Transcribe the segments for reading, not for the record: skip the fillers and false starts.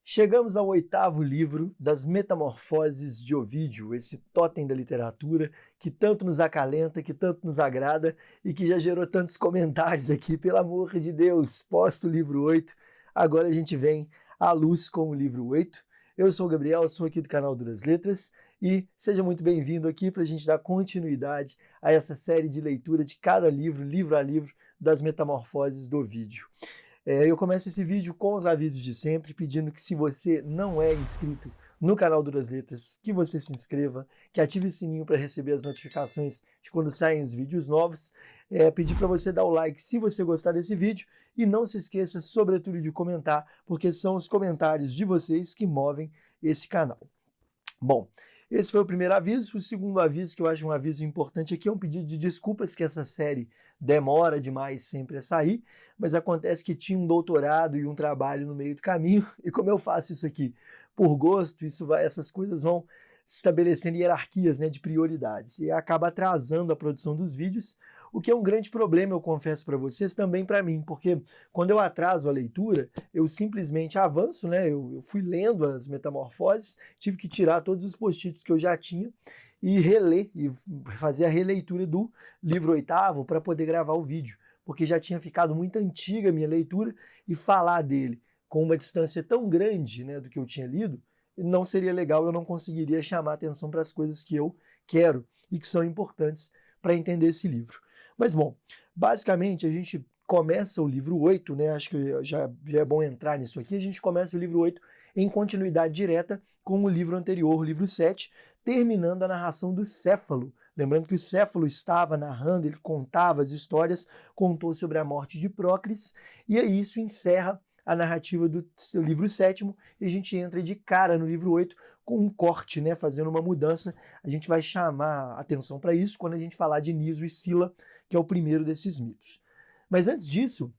Chegamos ao 8º livro das Metamorfoses de Ovídio, esse totem da literatura que tanto nos acalenta, que tanto nos agrada e que já gerou tantos comentários aqui. Pelo amor de Deus, posta o livro 8, agora a gente vem à luz com o livro 8. Eu sou o Gabriel, sou aqui do canal Duras Letras e seja muito bem-vindo aqui para a gente dar continuidade a essa série de leitura de cada livro, livro a livro, das Metamorfoses do Ovídio. Eu começo esse vídeo com os avisos de sempre, pedindo que se você não é inscrito no canal Duras Letras, que você se inscreva, que ative o sininho para receber as notificações de quando saem os vídeos novos. Pedir para você dar o like se você gostar desse vídeo e não se esqueça, sobretudo, de comentar, porque são os comentários de vocês que movem esse canal. Bom, esse foi o primeiro aviso. O segundo aviso, que eu acho um aviso importante aqui, é um pedido de desculpas que essa série demora demais sempre a sair, mas acontece que tinha um doutorado e um trabalho no meio do caminho, e como eu faço isso aqui por gosto, essas coisas vão estabelecendo hierarquias, né, de prioridades, e acaba atrasando a produção dos vídeos, o que é um grande problema, eu confesso para vocês, também para mim, porque quando eu atraso a leitura, eu simplesmente avanço, né? Eu fui lendo as Metamorfoses, tive que tirar todos os post-its que eu já tinha e reler, e fazer a releitura do livro 8º para poder gravar o vídeo, porque já tinha ficado muito antiga a minha leitura e falar dele com uma distância tão grande, né, do que eu tinha lido, não seria legal, eu não conseguiria chamar atenção para as coisas que eu quero e que são importantes para entender esse livro. Mas, bom, basicamente a gente começa o livro 8, né? Acho que já é bom entrar nisso aqui. A gente começa o livro 8 em continuidade direta com o livro anterior, o livro 7, terminando a narração do Céfalo. Lembrando que o Céfalo estava narrando, ele contava as histórias, contou sobre a morte de Prócris, e aí isso encerra a narrativa do livro 7º, e a gente entra de cara no livro 8 com um corte, né, fazendo uma mudança. A gente vai chamar atenção para isso quando a gente falar de Niso e Sila, que é o primeiro desses mitos. Mas antes disso,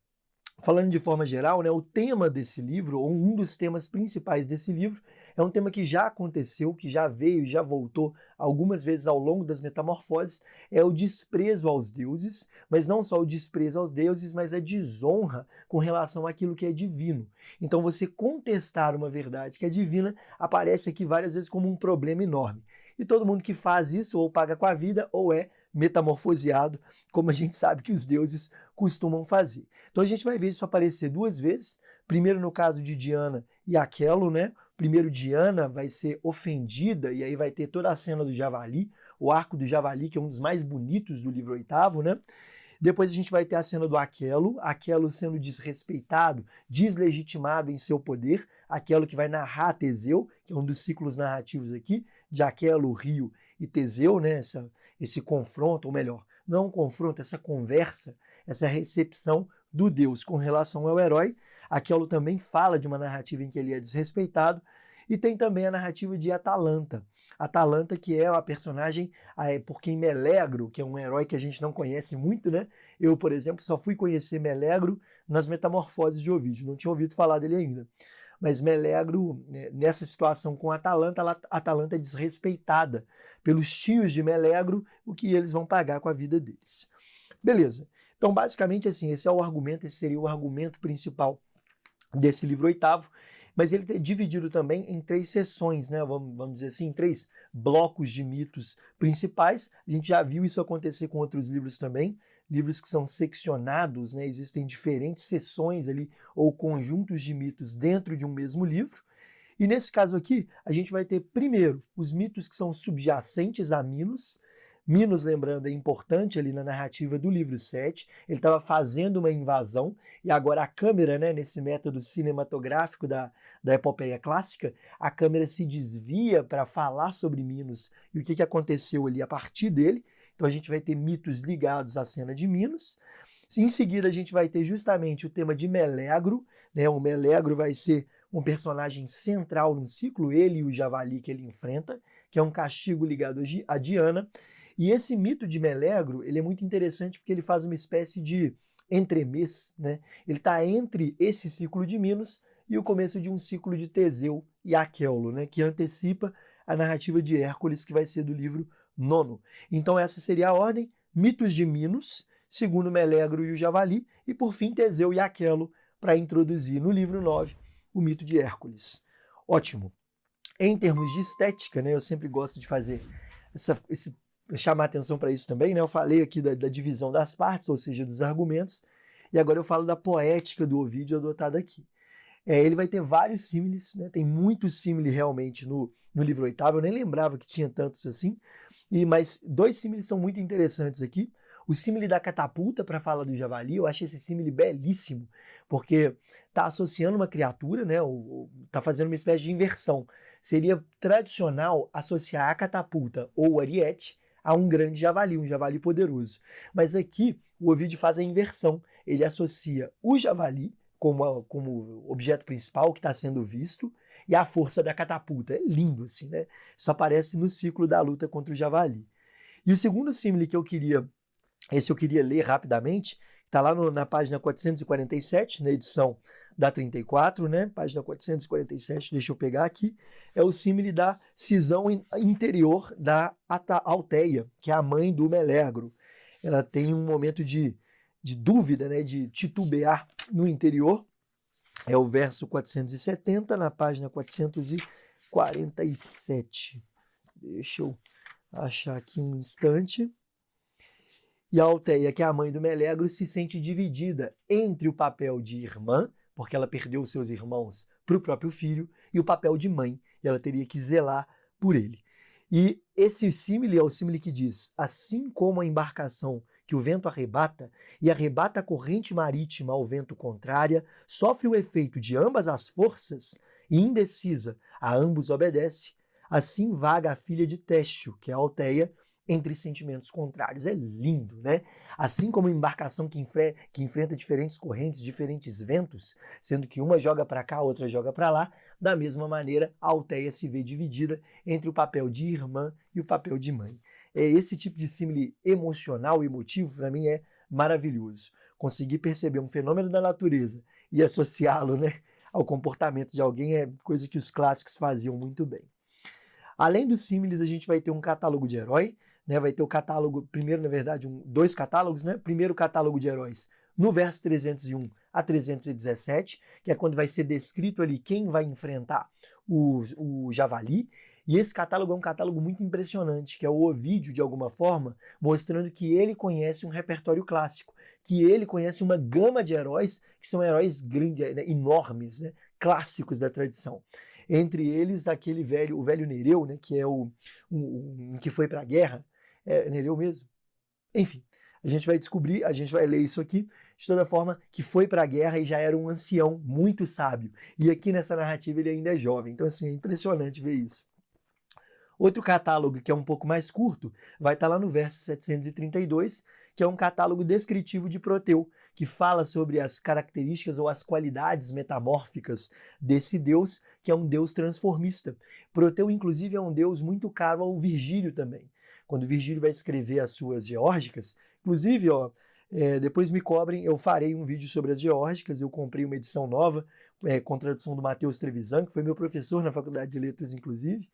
falando de forma geral, né, o tema desse livro, ou um dos temas principais desse livro, é um tema que já aconteceu, que já veio e já voltou algumas vezes ao longo das Metamorfoses, é o desprezo aos deuses, mas não só o desprezo aos deuses, mas a desonra com relação àquilo que é divino. Então você contestar uma verdade que é divina aparece aqui várias vezes como um problema enorme. E todo mundo que faz isso ou paga com a vida ou é metamorfoseado, como a gente sabe que os deuses costumam fazer. Então a gente vai ver isso aparecer duas vezes, primeiro no caso de Diana e Aquelo, né? Primeiro Diana vai ser ofendida e aí vai ter toda a cena do javali, o arco do javali, que é um dos mais bonitos do livro 8º, né? Depois a gente vai ter a cena do Aquelo sendo desrespeitado, deslegitimado em seu poder, Aquelo que vai narrar Teseu, que é um dos ciclos narrativos aqui, de Aquelo, Rio e Teseu, né? Esse confronto, ou melhor, não um confronto, essa conversa, essa recepção do Deus com relação ao herói. Aquelo também fala de uma narrativa em que ele é desrespeitado, e tem também a narrativa de Atalanta. Atalanta, que é a personagem por quem Melegro, que é um herói que a gente não conhece muito, né? Eu, por exemplo, só fui conhecer Melegro nas Metamorfoses de Ovídio, não tinha ouvido falar dele ainda. Mas Melegro, nessa situação com Atalanta, Atalanta é desrespeitada pelos tios de Melegro, o que eles vão pagar com a vida deles. Beleza. Então, basicamente, assim, esse é o argumento, esse seria o argumento principal desse livro 8º, mas ele é dividido também em 3 seções, né? Vamos dizer assim, em 3 blocos de mitos principais. A gente já viu isso acontecer com outros livros também, livros que são seccionados, né? Existem diferentes seções ali, ou conjuntos de mitos dentro de um mesmo livro. E nesse caso aqui, a gente vai ter primeiro os mitos que são subjacentes a Minos. Minos, lembrando, é importante ali na narrativa do livro 7, ele estava fazendo uma invasão, e agora a câmera, né, nesse método cinematográfico da epopeia clássica, a câmera se desvia para falar sobre Minos e o que aconteceu ali a partir dele. Então a gente vai ter mitos ligados à cena de Minos. Em seguida a gente vai ter justamente o tema de Melegro, né? O Melegro vai ser um personagem central no ciclo, ele e o javali que ele enfrenta, que é um castigo ligado a Diana. E esse mito de Melegro, ele é muito interessante porque ele faz uma espécie de entremês, né? Ele está entre esse ciclo de Minos e o começo de um ciclo de Teseu e Aquelo, né? Que antecipa a narrativa de Hércules, que vai ser do livro 9º. Então essa seria a ordem: mitos de Minos, segundo Melegro e o javali, e por fim Teseu e Aquelo, para introduzir no livro 9 o mito de Hércules. Ótimo. Em termos de estética, né, eu sempre gosto de fazer chamar atenção para isso também, né? Eu falei aqui da divisão das partes, ou seja, dos argumentos, e agora eu falo da poética do Ovídio adotada aqui. Ele vai ter vários símiles, né? Tem muitos símiles realmente no livro oitavo, eu nem lembrava que tinha tantos assim, mas dois símiles são muito interessantes aqui. O símile da catapulta para falar do javali, eu acho esse símile belíssimo, porque está associando uma criatura, né? Está fazendo uma espécie de inversão. Seria tradicional associar a catapulta ou o ariete a um grande javali, um javali poderoso. Mas aqui o Ovídio faz a inversão. Ele associa o javali como objeto principal que está sendo visto e a força da catapulta. É lindo assim, né? Isso aparece no ciclo da luta contra o javali. E o segundo símile que eu queria ler rapidamente, está lá na página 447, na edição da 34, né? Página 447, deixa eu pegar aqui, é o símile da cisão interior da Alteia, que é a mãe do Melegro. Ela tem um momento de dúvida, né? De titubear no interior. É o verso 470, na página 447. Deixa eu achar aqui um instante. E a Alteia, que é a mãe do Melegro, se sente dividida entre o papel de irmã, porque ela perdeu seus irmãos para o próprio filho, e o papel de mãe, e ela teria que zelar por ele. E esse símile é o símile que diz: assim como a embarcação que o vento arrebata, e arrebata a corrente marítima ao vento contrária, sofre o efeito de ambas as forças, e indecisa a ambos obedece, assim vaga a filha de Téstio, que é a Alteia, entre sentimentos contrários. É lindo, né? Assim como uma embarcação que enfrenta diferentes correntes, diferentes ventos, sendo que uma joga para cá, a outra joga para lá, da mesma maneira, a Alteia se vê dividida entre o papel de irmã e o papel de mãe. Esse tipo de símile emocional e emotivo, para mim, é maravilhoso. Conseguir perceber um fenômeno da natureza e associá-lo, né, ao comportamento de alguém é coisa que os clássicos faziam muito bem. Além dos símiles, a gente vai ter um catálogo de herói, né? Vai ter o catálogo, primeiro, na verdade, dois catálogos, né? Primeiro catálogo de heróis no verso 301 a 317, que é quando vai ser descrito ali quem vai enfrentar o javali. E esse catálogo é um catálogo muito impressionante, que é o Ovídio, de alguma forma, mostrando que ele conhece um repertório clássico, que ele conhece uma gama de heróis que são heróis grandes, né? Enormes, né? Clássicos da tradição. Entre eles, o velho Nereu, né? Que é que foi para a guerra. É Nereu mesmo? Enfim, a gente vai descobrir, a gente vai ler isso aqui, de toda forma, que foi para a guerra e já era um ancião muito sábio. E aqui nessa narrativa ele ainda é jovem. Então, assim, é impressionante ver isso. Outro catálogo, que é um pouco mais curto, vai estar lá no verso 732, que é um catálogo descritivo de Proteu, que fala sobre as características ou as qualidades metamórficas desse deus, que é um deus transformista. Proteu, inclusive, é um deus muito caro ao Virgílio também. Quando Virgílio vai escrever as suas geórgicas, inclusive, depois me cobrem, eu farei um vídeo sobre as geórgicas, eu comprei uma edição nova, com tradução do Matheus Trevisan, que foi meu professor na Faculdade de Letras, inclusive,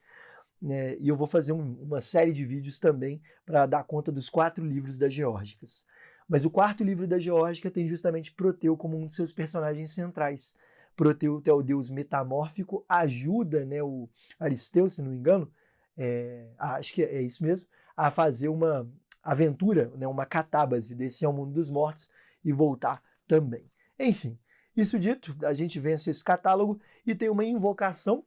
e eu vou fazer uma série de vídeos também para dar conta dos 4 livros das geórgicas. Mas o 4º livro da geórgica tem justamente Proteu como um de seus personagens centrais. Proteu é o deus metamórfico, ajuda, né, o Aristeu, se não me engano, acho que é isso mesmo, a fazer uma aventura, né, uma catábase, descer ao mundo dos mortos e voltar também. Enfim, isso dito, a gente vence esse catálogo e tem uma invocação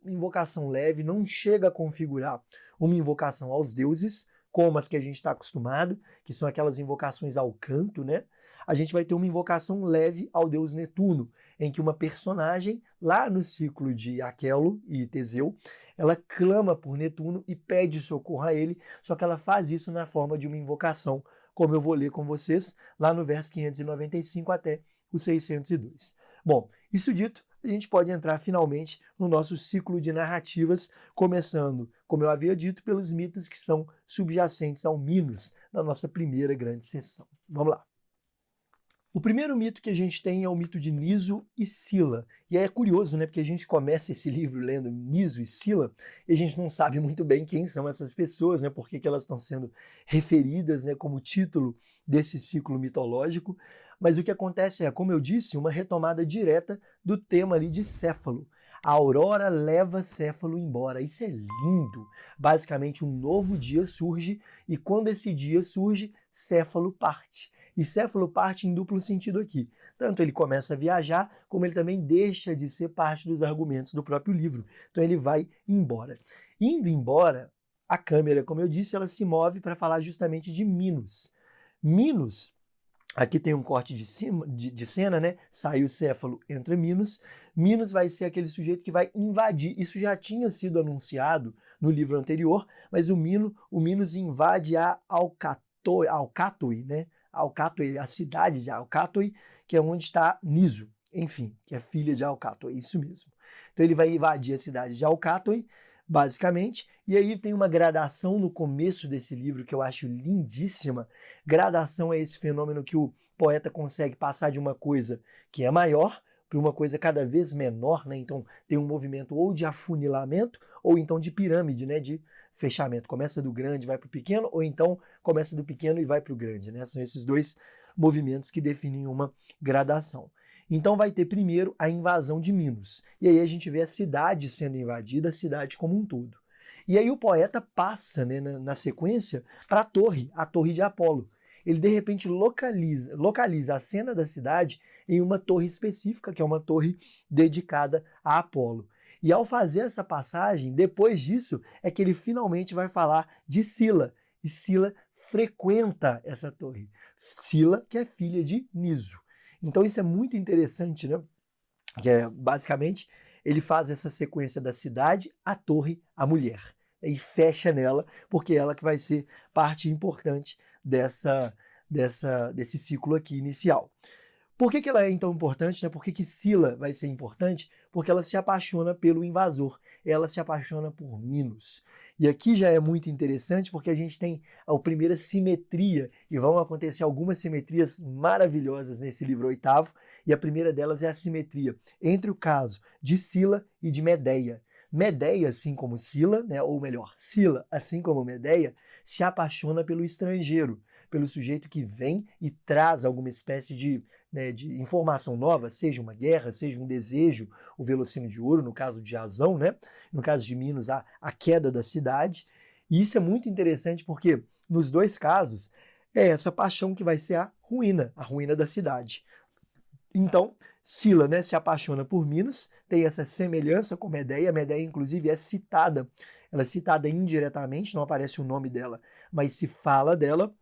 leve, não chega a configurar uma invocação aos deuses, como as que a gente está acostumado, que são aquelas invocações ao canto, né? A gente vai ter uma invocação leve ao deus Netuno, em que uma personagem, lá no ciclo de Aquelo e Teseu, ela clama por Netuno e pede socorro a ele, só que ela faz isso na forma de uma invocação, como eu vou ler com vocês, lá no verso 595 até o 602. Bom, isso dito, a gente pode entrar finalmente no nosso ciclo de narrativas, começando, como eu havia dito, pelos mitos que são subjacentes ao Minos, na nossa primeira grande sessão. Vamos lá. O primeiro mito que a gente tem é o mito de Niso e Sila. E é curioso, né? Porque a gente começa esse livro lendo Niso e Sila e a gente não sabe muito bem quem são essas pessoas, né? Por que elas estão sendo referidas, né, como título desse ciclo mitológico. Mas o que acontece é, como eu disse, uma retomada direta do tema ali de Céfalo. A aurora leva Céfalo embora. Isso é lindo. Basicamente, um novo dia surge e quando esse dia surge, Céfalo parte. E Céfalo parte em duplo sentido aqui. Tanto ele começa a viajar, como ele também deixa de ser parte dos argumentos do próprio livro. Então ele vai embora. Indo embora, a câmera, como eu disse, ela se move para falar justamente de Minos. Minos, aqui tem um corte de cena, né? Sai o Céfalo, entra Minos. Minos vai ser aquele sujeito que vai invadir. Isso já tinha sido anunciado no livro anterior, mas o Minos invade a Alcatoi, né? Alcatoi, a cidade de Alcatoi, que é onde está Niso, enfim, que é filha de Alcatoi, isso mesmo. Então ele vai invadir a cidade de Alcatoi, basicamente, e aí tem uma gradação no começo desse livro que eu acho lindíssima. Gradação é esse fenômeno que o poeta consegue passar de uma coisa que é maior para uma coisa cada vez menor, né? Então tem um movimento ou de afunilamento ou então de pirâmide, né? De fechamento. Começa do grande, vai para o pequeno, ou então começa do pequeno e vai para o grande, né? São esses dois movimentos que definem uma gradação. Então vai ter primeiro a invasão de Minos. E aí a gente vê a cidade sendo invadida, a cidade como um todo. E aí o poeta passa, né, na sequência para a torre de Apolo. Ele de repente localiza a cena da cidade em uma torre específica, que é uma torre dedicada a Apolo. E ao fazer essa passagem, depois disso, é que ele finalmente vai falar de Sila. E Sila frequenta essa torre. Sila, que é filha de Niso. Então isso é muito interessante, né? Que é, basicamente, ele faz essa sequência da cidade, a torre, a mulher. E fecha nela, porque é ela que vai ser parte importante desse ciclo aqui inicial. Por que ela é então importante? Né? Por que Sila vai ser importante? Porque ela se apaixona pelo invasor, ela se apaixona por Minos. E aqui já é muito interessante porque a gente tem a primeira simetria, e vão acontecer algumas simetrias maravilhosas nesse livro oitavo, e a primeira delas é a simetria entre o caso de Sila e de Medeia. Medeia, assim como Sila, né? Ou melhor, Sila, assim como Medeia, se apaixona pelo estrangeiro, pelo sujeito que vem e traz alguma espécie de informação nova, seja uma guerra, seja um desejo, o Velocino de Ouro, no caso de Jasão, né? No caso de Minos, a queda da cidade. E isso é muito interessante porque, nos dois casos, é essa paixão que vai ser a ruína da cidade. Então, Sila, né, se apaixona por Minos, tem essa semelhança com Medeia. Medeia, inclusive, é citada. Ela é citada indiretamente, não aparece o nome dela, mas se fala dela.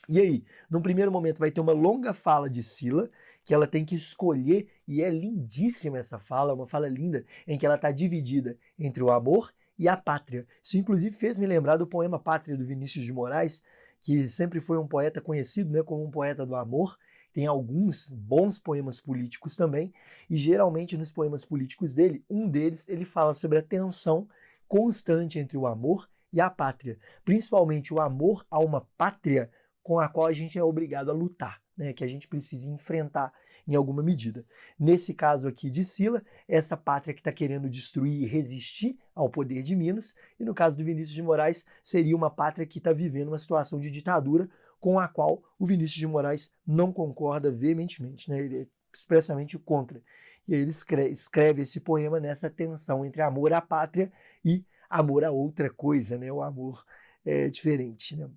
E aí, num primeiro momento vai ter uma longa fala de Sila, que ela tem que escolher, e é lindíssima essa fala, uma fala linda, em que ela está dividida entre o amor e a pátria. Isso inclusive fez me lembrar do poema Pátria, do Vinícius de Moraes, que sempre foi um poeta conhecido, né, como um poeta do amor. Tem alguns bons poemas políticos também, e geralmente nos poemas políticos dele, um deles ele fala sobre a tensão constante entre o amor e a pátria, principalmente o amor a uma pátria com a qual a gente é obrigado a lutar, né? Que a gente precisa enfrentar em alguma medida. Nesse caso aqui de Sila, essa pátria que está querendo destruir e resistir ao poder de Minos, e no caso do Vinícius de Moraes, seria uma pátria que está vivendo uma situação de ditadura com a qual o Vinícius de Moraes não concorda veementemente, né? Ele é expressamente contra. E aí ele escreve esse poema nessa tensão entre amor à pátria e amor a outra coisa, né? O amor é diferente, né?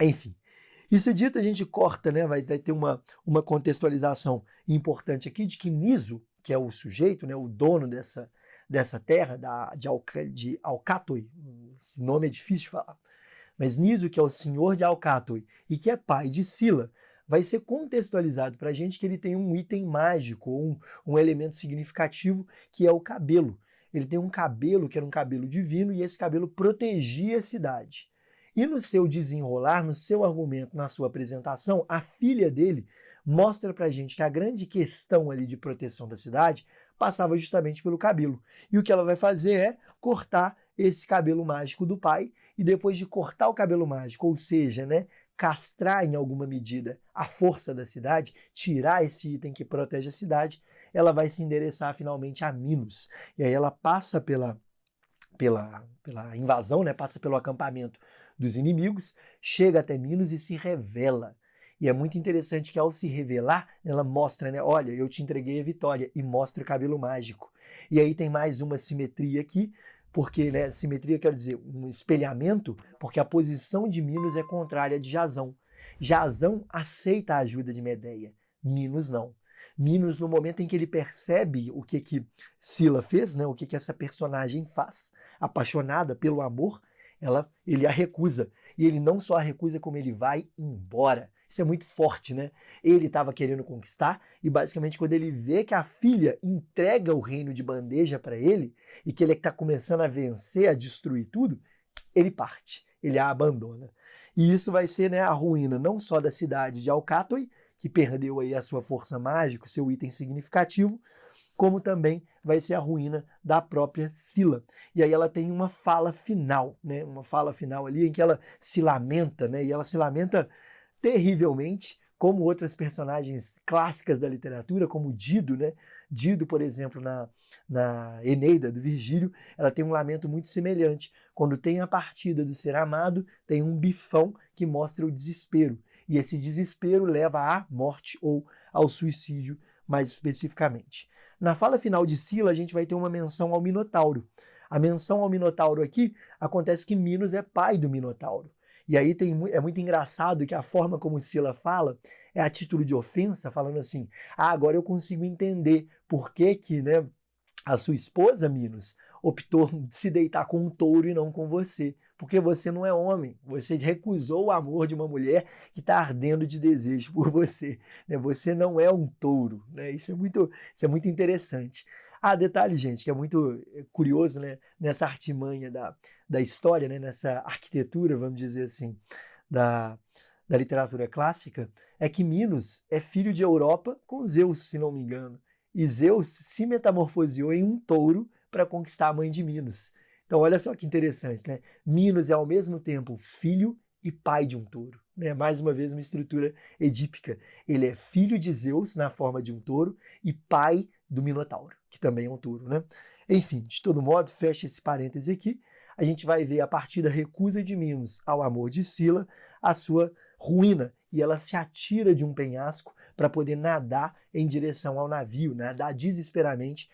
Enfim. Isso dito, a gente corta, né? Vai ter uma contextualização importante aqui de que Niso, que é o sujeito, né, o dono dessa terra, de Alcatoi, esse nome é difícil de falar, mas Niso, que é o senhor de Alcatoi e que é pai de Sila, vai ser contextualizado para a gente que ele tem um item mágico, um elemento significativo, que é o cabelo. Ele tem um cabelo que era um cabelo divino e esse cabelo protegia a cidade. E no seu desenrolar, no seu argumento, na sua apresentação, a filha dele mostra pra gente que a grande questão ali de proteção da cidade passava justamente pelo cabelo. E o que ela vai fazer é cortar esse cabelo mágico do pai, e depois de cortar o cabelo mágico, ou seja, né, castrar em alguma medida a força da cidade, tirar esse item que protege a cidade, ela vai se endereçar finalmente a Minos. E aí ela passa pela invasão, né, passa pelo acampamento dos inimigos, chega até Minos e se revela. E é muito interessante que ao se revelar, ela mostra, né, olha, eu te entreguei a vitória, e mostra o cabelo mágico. E aí tem mais uma simetria aqui, porque, né, simetria quer dizer um espelhamento, porque a posição de Minos é contrária de Jasão. Jasão aceita a ajuda de Medeia, Minos não. Minos, no momento em que ele percebe o que Sila fez, né, o que essa personagem faz, apaixonada pelo amor, ele a recusa. E ele não só a recusa, como ele vai embora. Isso é muito forte, né? Ele estava querendo conquistar e basicamente quando ele vê que a filha entrega o reino de bandeja para ele e que ele está começando a vencer, a destruir tudo, ele parte, ele a abandona. E isso vai ser, né, a ruína não só da cidade de Alcátoi, que perdeu aí a sua força mágica, o seu item significativo, como também vai ser a ruína da própria Sila. E aí ela tem uma fala final, né? Uma fala final ali em que ela se lamenta, né? E ela se lamenta terrivelmente, como outras personagens clássicas da literatura, como Dido, né? Dido, por exemplo, na Eneida, do Virgílio, ela tem um lamento muito semelhante. Quando tem a partida do ser amado, tem um bifão que mostra o desespero. E esse desespero leva à morte ou ao suicídio, mais especificamente. Na fala final de Sila, a gente vai ter uma menção ao Minotauro. A menção ao Minotauro aqui acontece que Minos é pai do Minotauro. E aí é muito engraçado que a forma como Sila fala é a título de ofensa, falando assim: ah, agora eu consigo entender por que, né, a sua esposa, Minos, optou se deitar com um touro e não com você. Porque você não é homem, você recusou o amor de uma mulher que está ardendo de desejo por você. Né? Você não é um touro. Né? Isso é muito interessante. Ah, detalhe, gente, que é muito curioso, né? Nessa artimanha da história, né? Nessa arquitetura, vamos dizer assim, da, da literatura clássica, é que Minos é filho de Europa com Zeus, se não me engano. E Zeus se metamorfoseou em um touro para conquistar a mãe de Minos. Então, olha só que interessante, né? Minos é ao mesmo tempo filho e pai de um touro. Né? Mais uma vez, uma estrutura edípica. Ele é filho de Zeus na forma de um touro e pai do Minotauro, que também é um touro. Né? Enfim, de todo modo, fecha esse parêntese aqui. A gente vai ver a partir da recusa de Minos ao amor de Sila, a sua ruína. E ela se atira de um penhasco para poder nadar em direção ao navio, nadar desesperadamente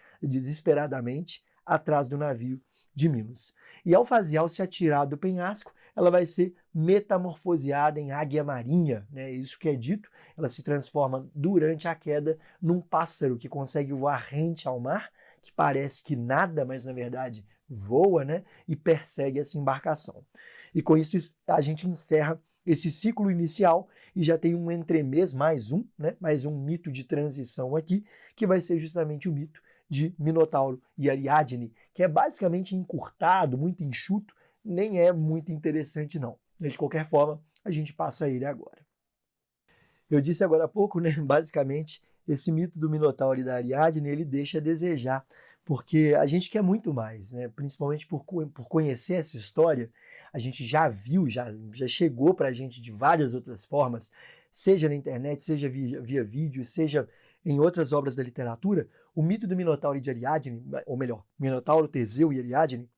atrás do navio de Minos. E ao se atirar do penhasco, ela vai ser metamorfoseada em águia marinha, né? Isso que é dito, ela se transforma durante a queda num pássaro que consegue voar rente ao mar, que parece que nada, mas na verdade voa, né? E persegue essa embarcação. E com isso a gente encerra esse ciclo inicial e já tem um entremês, mais um, né? Mais um mito de transição aqui, que vai ser justamente o mito de Minotauro e Ariadne, que é basicamente encurtado, muito enxuto, nem é muito interessante não. De qualquer forma, a gente passa ele agora. Eu disse agora há pouco, né, basicamente, esse mito do Minotauro e da Ariadne, ele deixa a desejar, porque a gente quer muito mais, né? Principalmente por conhecer essa história, a gente já viu, já chegou para a gente de várias outras formas, seja na internet, seja via vídeo, seja em outras obras da literatura, o mito do Minotauro e de Ariadne, ou melhor, Minotauro, Teseu e Ariadne,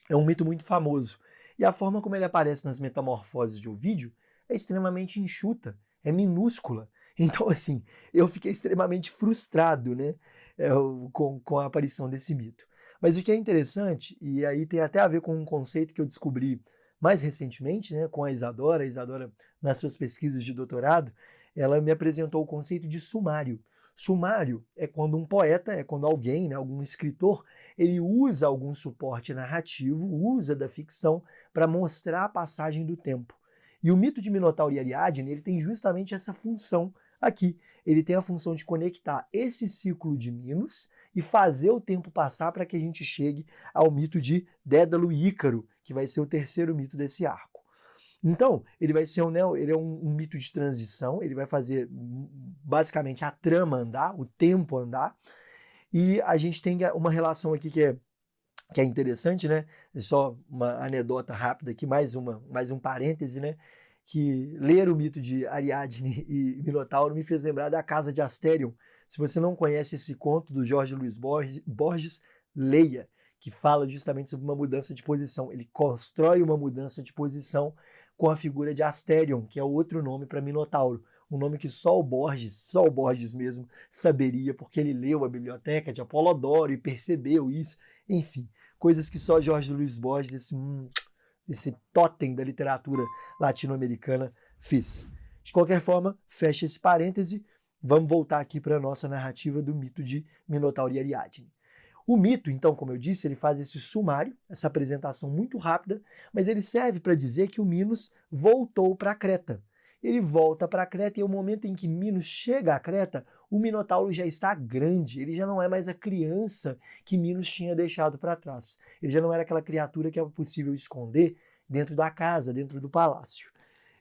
é um mito muito famoso. E a forma como ele aparece nas Metamorfoses de Ovídio é extremamente enxuta, é minúscula. Então, assim, eu fiquei extremamente frustrado, né, com a aparição desse mito. Mas o que é interessante, e aí tem até a ver com um conceito que eu descobri mais recentemente, né, com a Isadora, nas suas pesquisas de doutorado, ela me apresentou o conceito de sumário. Sumário é quando um poeta, é quando alguém, né, algum escritor, ele usa algum suporte narrativo, usa da ficção para mostrar a passagem do tempo. E o mito de Minotauro e Ariadne, ele tem justamente essa função aqui. Ele tem a função de conectar esse ciclo de Minos e fazer o tempo passar para que a gente chegue ao mito de Dédalo e Ícaro, que vai ser o terceiro mito desse arco. Então, ele vai ser ele é um mito de transição, ele vai fazer basicamente a trama andar, o tempo andar, e a gente tem uma relação aqui que é interessante, né? Só uma anedota rápida aqui, mais um parêntese, né? Que ler o mito de Ariadne e Minotauro me fez lembrar da Casa de Asterion. Se você não conhece esse conto do Jorge Luiz Borges, leia, que fala justamente sobre uma mudança de posição. Ele constrói uma mudança de posição com a figura de Asterion, que é outro nome para Minotauro. um nome que só o Borges mesmo saberia, porque ele leu a biblioteca de Apolodoro e percebeu isso. Enfim, coisas que só Jorge Luiz Borges, esse totem da literatura latino-americana, fez. De qualquer forma, fecha esse parêntese, vamos voltar aqui para a nossa narrativa do mito de Minotauro e Ariadne. O mito, então, como eu disse, ele faz esse sumário, essa apresentação muito rápida, mas ele serve para dizer que o Minos voltou para Creta. Ele volta para Creta e é o momento em que Minos chega a Creta, o Minotauro já está grande, ele já não é mais a criança que Minos tinha deixado para trás. Ele já não era aquela criatura que é possível esconder dentro da casa, dentro do palácio.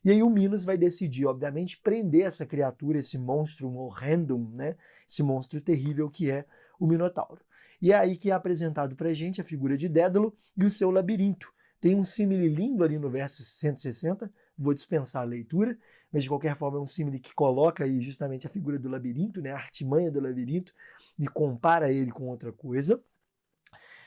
E aí o Minos vai decidir, obviamente, prender essa criatura, esse monstro horrendum, né? Esse monstro terrível que é o Minotauro. E é aí que é apresentado para a gente a figura de Dédalo e o seu labirinto. Tem um símile lindo ali no verso 160, vou dispensar a leitura, mas de qualquer forma é um símile que coloca aí justamente a figura do labirinto, né, a artimanha do labirinto, e compara ele com outra coisa.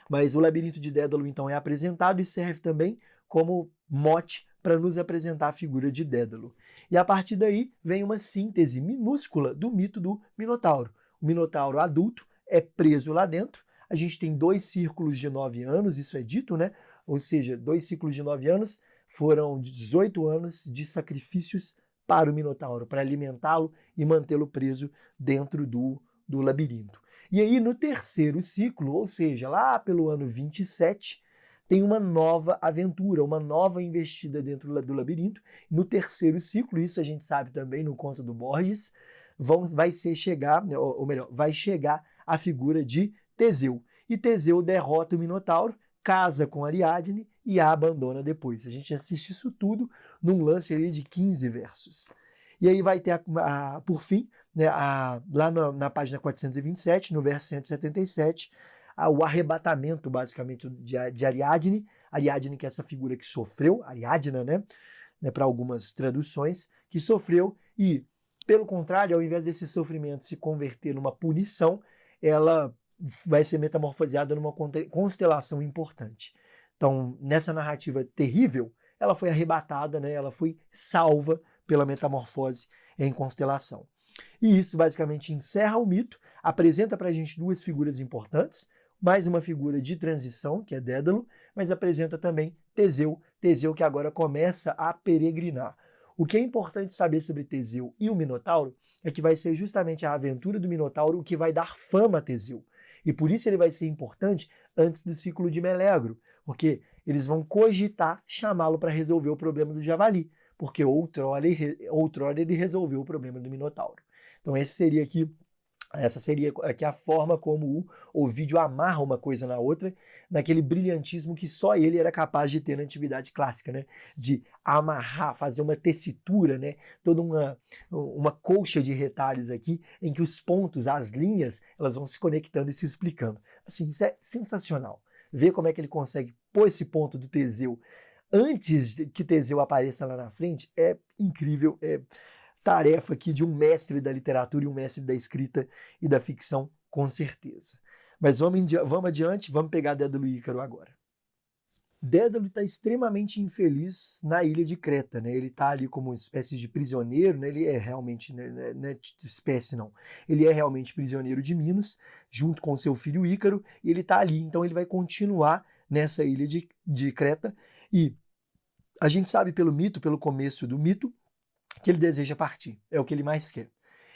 Mas o labirinto de Dédalo então é apresentado e serve também como mote para nos apresentar a figura de Dédalo. E a partir daí vem uma síntese minúscula do mito do Minotauro. O Minotauro adulto é preso lá dentro. A gente tem 2 círculos de 9 anos, isso é dito, né? Ou seja, 2 ciclos de 9 anos foram 18 anos de sacrifícios para o Minotauro, para alimentá-lo e mantê-lo preso dentro do labirinto. E aí, no 3º ciclo, ou seja, lá pelo ano 27, tem uma nova aventura, uma nova investida dentro do labirinto. No 3º ciclo, isso a gente sabe também no conto do Borges, vai chegar a figura de Teseu. E Teseu derrota o Minotauro, casa com Ariadne e a abandona depois. A gente assiste isso tudo num lance ali de 15 versos. E aí vai ter, por fim, né, lá na página 427, no verso 177, o arrebatamento, basicamente, de Ariadne. Ariadne, que é essa figura que sofreu, Ariadna, né, para algumas traduções, que sofreu e, pelo contrário, ao invés desse sofrimento se converter numa punição, ela vai ser metamorfoseada numa constelação importante. Então, nessa narrativa terrível, ela foi arrebatada, né? Ela foi salva pela metamorfose em constelação. E isso basicamente encerra o mito, apresenta para a gente 2 figuras importantes, mais uma figura de transição, que é Dédalo, mas apresenta também Teseu que agora começa a peregrinar. O que é importante saber sobre Teseu e o Minotauro é que vai ser justamente a aventura do Minotauro o que vai dar fama a Teseu. E por isso ele vai ser importante antes do ciclo de Melegro, porque eles vão cogitar chamá-lo para resolver o problema do javali, porque outrora ele resolveu o problema do Minotauro. Então essa seria aqui a forma como o Ovídio amarra uma coisa na outra, naquele brilhantismo que só ele era capaz de ter na antiguidade clássica, né? De amarrar, fazer uma tessitura, né? Toda uma colcha de retalhos aqui, em que os pontos, as linhas, elas vão se conectando e se explicando. Assim, isso é sensacional. Ver como é que ele consegue pôr esse ponto do Teseu antes que Teseu apareça lá na frente é incrível, é tarefa aqui de um mestre da literatura e um mestre da escrita e da ficção, com certeza. Mas vamos adiante, vamos pegar Dédalo e Ícaro agora. Dédalo está extremamente infeliz na ilha de Creta, né? Ele está ali como uma espécie de prisioneiro, né? Ele é realmente, né? Não é espécie não, ele é realmente prisioneiro de Minos, junto com seu filho Ícaro, e ele está ali, então ele vai continuar nessa ilha de Creta, e a gente sabe pelo mito, pelo começo do mito, que ele deseja partir, é o que ele mais quer.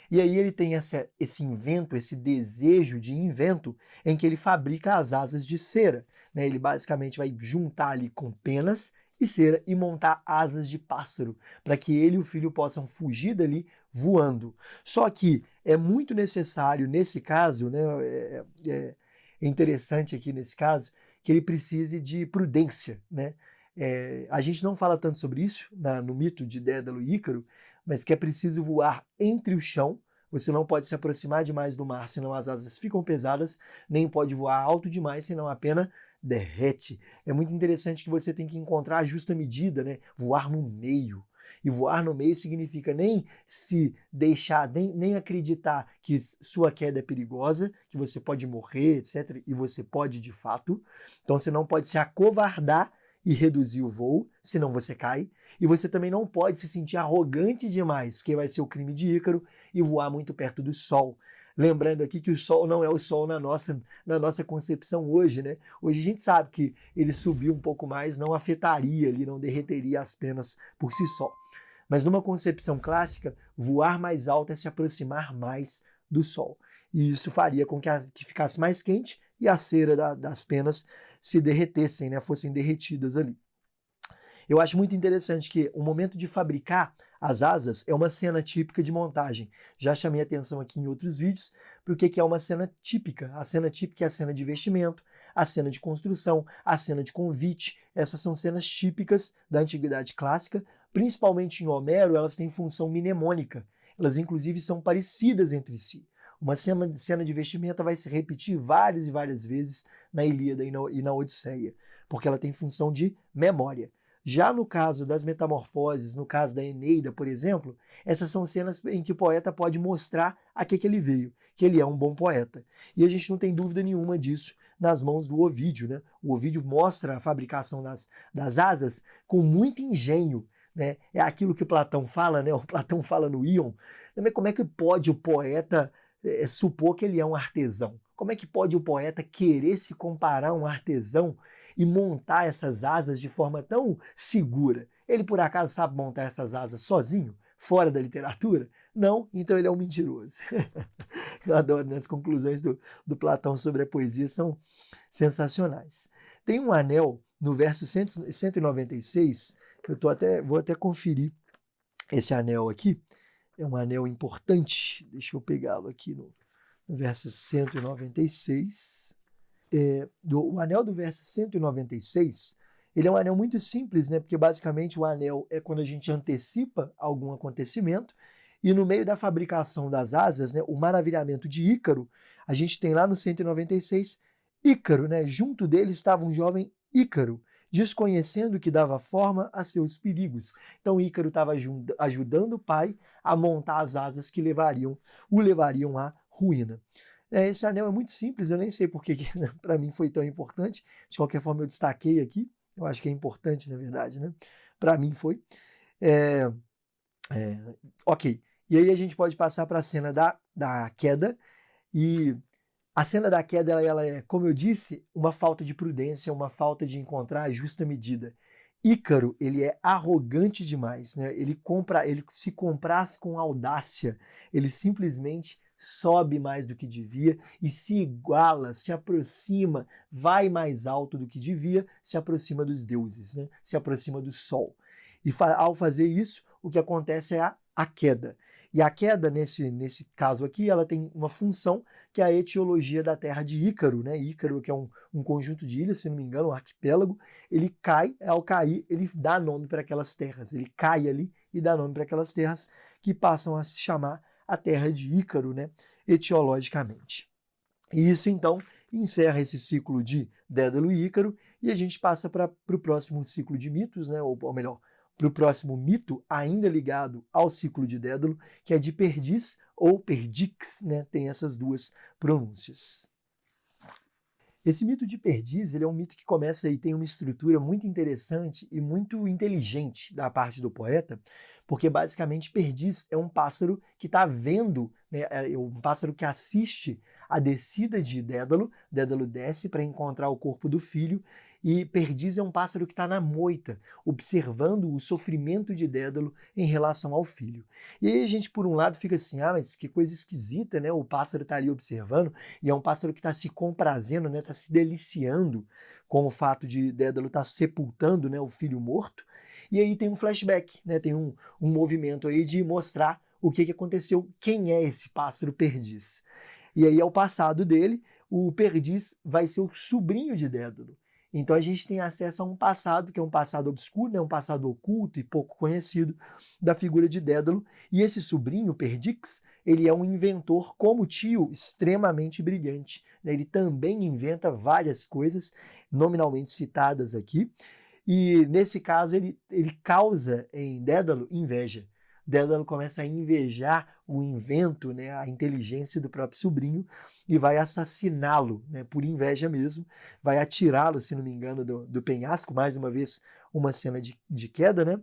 E aí ele tem esse invento, esse desejo de invento, em que ele fabrica as asas de cera, né? Ele basicamente vai juntar ali com penas e cera e montar asas de pássaro, para que ele e o filho possam fugir dali voando. Só que é muito necessário, nesse caso, né, é interessante aqui nesse caso, que ele precise de prudência, né? A gente não fala tanto sobre isso no mito de Dédalo e Ícaro, mas que é preciso voar entre o chão. Você não pode se aproximar demais do mar, senão as asas ficam pesadas, nem pode voar alto demais, senão a pena derrete. É muito interessante que você tem que encontrar a justa medida, né? Voar no meio. E voar no meio significa nem se deixar, nem acreditar que sua queda é perigosa, que você pode morrer, etc. E você pode de fato. Então você não pode se acovardar e reduzir o voo, senão você cai. E você também não pode se sentir arrogante demais, que vai ser o crime de Ícaro, e voar muito perto do Sol. Lembrando aqui que o Sol não é o Sol na nossa concepção hoje, né? Hoje a gente sabe que ele subir um pouco mais não afetaria ali, não derreteria as penas por si só. Mas numa concepção clássica, voar mais alto é se aproximar mais do Sol. E isso faria com que ficasse mais quente e a cera das penas se derretessem, né? Fossem derretidas ali. Eu acho muito interessante que o momento de fabricar as asas é uma cena típica de montagem. Já chamei atenção aqui em outros vídeos para o que é uma cena típica. A cena típica é a cena de vestimento, a cena de construção, a cena de convite. Essas são cenas típicas da Antiguidade Clássica. Principalmente em Homero, elas têm função mnemônica. Elas, inclusive, são parecidas entre si. Uma cena de vestimenta vai se repetir várias e várias vezes na Ilíada e na Odisseia, porque ela tem função de memória. Já no caso das metamorfoses, no caso da Eneida, por exemplo, essas são cenas em que o poeta pode mostrar a que ele veio, que ele é um bom poeta. E a gente não tem dúvida nenhuma disso nas mãos do Ovídio, né? O Ovídio mostra a fabricação das asas com muito engenho, né? É aquilo que Platão fala, né? O Platão fala no Ion. Como é que pode o poeta supor que ele é um artesão? Como é que pode o poeta querer se comparar a um artesão e montar essas asas de forma tão segura? Ele, por acaso, sabe montar essas asas sozinho, fora da literatura? Não, então ele é um mentiroso. Eu adoro, né? As conclusões do Platão sobre a poesia são sensacionais. Tem um anel no verso 196, vou até conferir esse anel aqui, é um anel importante, deixa eu pegá-lo aqui no verso 196. O anel do verso 196, ele é um anel muito simples, né? Porque basicamente o anel é quando a gente antecipa algum acontecimento, e no meio da fabricação das asas, né, o maravilhamento de Ícaro, a gente tem lá no 196, Ícaro, né? Junto dele estava um jovem Ícaro, desconhecendo que dava forma a seus perigos. Então Ícaro estava ajudando o pai a montar as asas que o levariam à ruína. Esse anel é muito simples, eu nem sei porque para mim foi tão importante. De qualquer forma, eu destaquei aqui. Eu acho que é importante, na verdade, né? Para mim foi. Ok. E aí a gente pode passar para a cena da queda. E a cena da queda, ela é, como eu disse, uma falta de prudência, uma falta de encontrar a justa medida. Ícaro, ele é arrogante demais, né? Ele se compraz com audácia, ele simplesmente sobe mais do que devia e se iguala, se aproxima, vai mais alto do que devia, se aproxima dos deuses, né? Se aproxima do sol. E ao fazer isso, o que acontece é a queda. E a queda, nesse caso aqui, ela tem uma função que é a etiologia da terra de Ícaro, né? Ícaro, que é um conjunto de ilhas, se não me engano, um arquipélago, ele cai, ao cair, ele dá nome para aquelas terras. Ele cai ali e dá nome para aquelas terras que passam a se chamar a terra de Ícaro, né? Etiologicamente. E isso, então, encerra esse ciclo de Dédalo e Ícaro, e a gente passa para o próximo ciclo de mitos, né? Ou melhor, para o próximo mito, ainda ligado ao ciclo de Dédalo, que é de Perdiz ou Perdix, né? Tem essas duas pronúncias. Esse mito de Perdiz, ele é um mito que começa e tem uma estrutura muito interessante e muito inteligente da parte do poeta, porque basicamente Perdiz é um pássaro que está vendo, né? É um pássaro que assiste a descida de Dédalo. Dédalo desce para encontrar o corpo do filho, e Perdiz é um pássaro que está na moita, observando o sofrimento de Dédalo em relação ao filho. E aí a gente, por um lado, fica assim, mas que coisa esquisita, né? O pássaro está ali observando, e é um pássaro que está se comprazendo, né? Está se deliciando com o fato de Dédalo estar sepultando, né, o filho morto. E aí tem um flashback, né? Tem um movimento aí de mostrar o que aconteceu, quem é esse pássaro Perdiz. E aí, ao passado dele, o Perdiz vai ser o sobrinho de Dédalo. Então a gente tem acesso a um passado, que é um passado obscuro, né? Um passado oculto e pouco conhecido da figura de Dédalo. E esse sobrinho, Perdix, ele é um inventor como tio, extremamente brilhante, né? Ele também inventa várias coisas, nominalmente citadas aqui. E nesse caso ele causa em Dédalo inveja. Dédalo começa a invejar o invento, né, a inteligência do próprio sobrinho e vai assassiná-lo, né, por inveja mesmo, vai atirá-lo, se não me engano, do penhasco, mais uma vez uma cena de queda, né?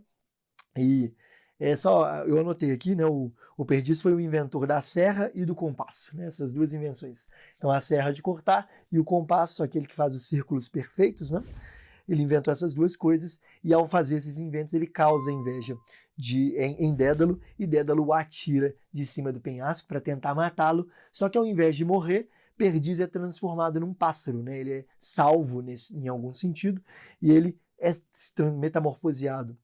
E eu anotei aqui, né? O Perdiz foi o inventor da serra e do compasso, né? Essas duas invenções. Então, a serra de cortar e o compasso, aquele que faz os círculos perfeitos, né? Ele inventou essas duas coisas e, ao fazer esses inventos, ele causa inveja em Dédalo e Dédalo o atira de cima do penhasco para tentar matá-lo. Só que, ao invés de morrer, Perdiz é transformado num pássaro, né? Ele é salvo em algum sentido e ele é metamorfoseado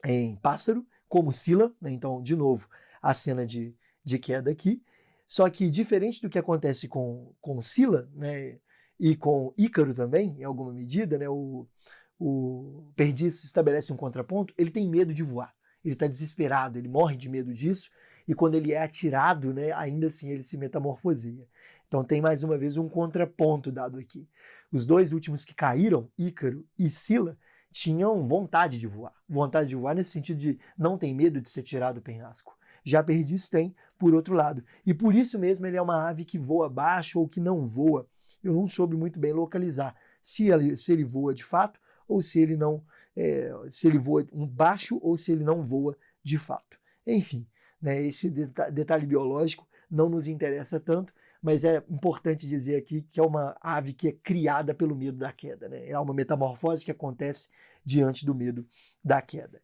em pássaro, como Scylla, né? Então, de novo, a cena de queda aqui. Só que, diferente do que acontece com Scylla, né? E com Ícaro também, em alguma medida, né? O Perdiz estabelece um contraponto, ele tem medo de voar. Ele está desesperado, ele morre de medo disso, e quando ele é atirado, né, ainda assim ele se metamorfoseia. Então tem mais uma vez um contraponto dado aqui. Os dois últimos que caíram, Ícaro e Scylla, tinham vontade de voar. Vontade de voar nesse sentido de não tem medo de ser tirado do penhasco. Já Perdiz tem, por outro lado. E por isso mesmo ele é uma ave que voa baixo ou que não voa. Eu não soube muito bem localizar se ele voa de fato ou se ele não, se ele voa baixo ou se ele não voa de fato. Enfim, né, esse detalhe biológico não nos interessa tanto, mas é importante dizer aqui que é uma ave que é criada pelo medo da queda, né? É uma metamorfose que acontece diante do medo da queda.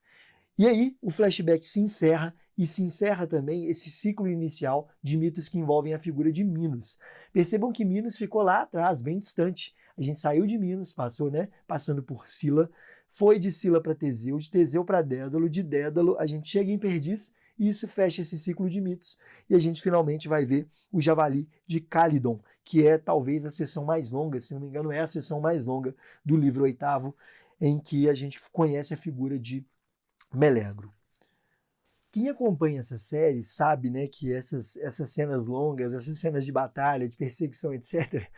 E aí o flashback se encerra e se encerra também esse ciclo inicial de mitos que envolvem a figura de Minos. Percebam que Minos ficou lá atrás, bem distante. A gente saiu de Minos, passou, né, passando por Scylla, foi de Scylla para Teseu, de Teseu para Dédalo, de Dédalo a gente chega em Perdiz e isso fecha esse ciclo de mitos. E a gente finalmente vai ver o javali de Calydon, que é talvez a sessão mais longa, se não me engano é a sessão mais longa do livro 8º, em que a gente conhece a figura de Melegro. Quem acompanha essa série sabe, né, que essas cenas longas, essas cenas de batalha, de perseguição, etc.,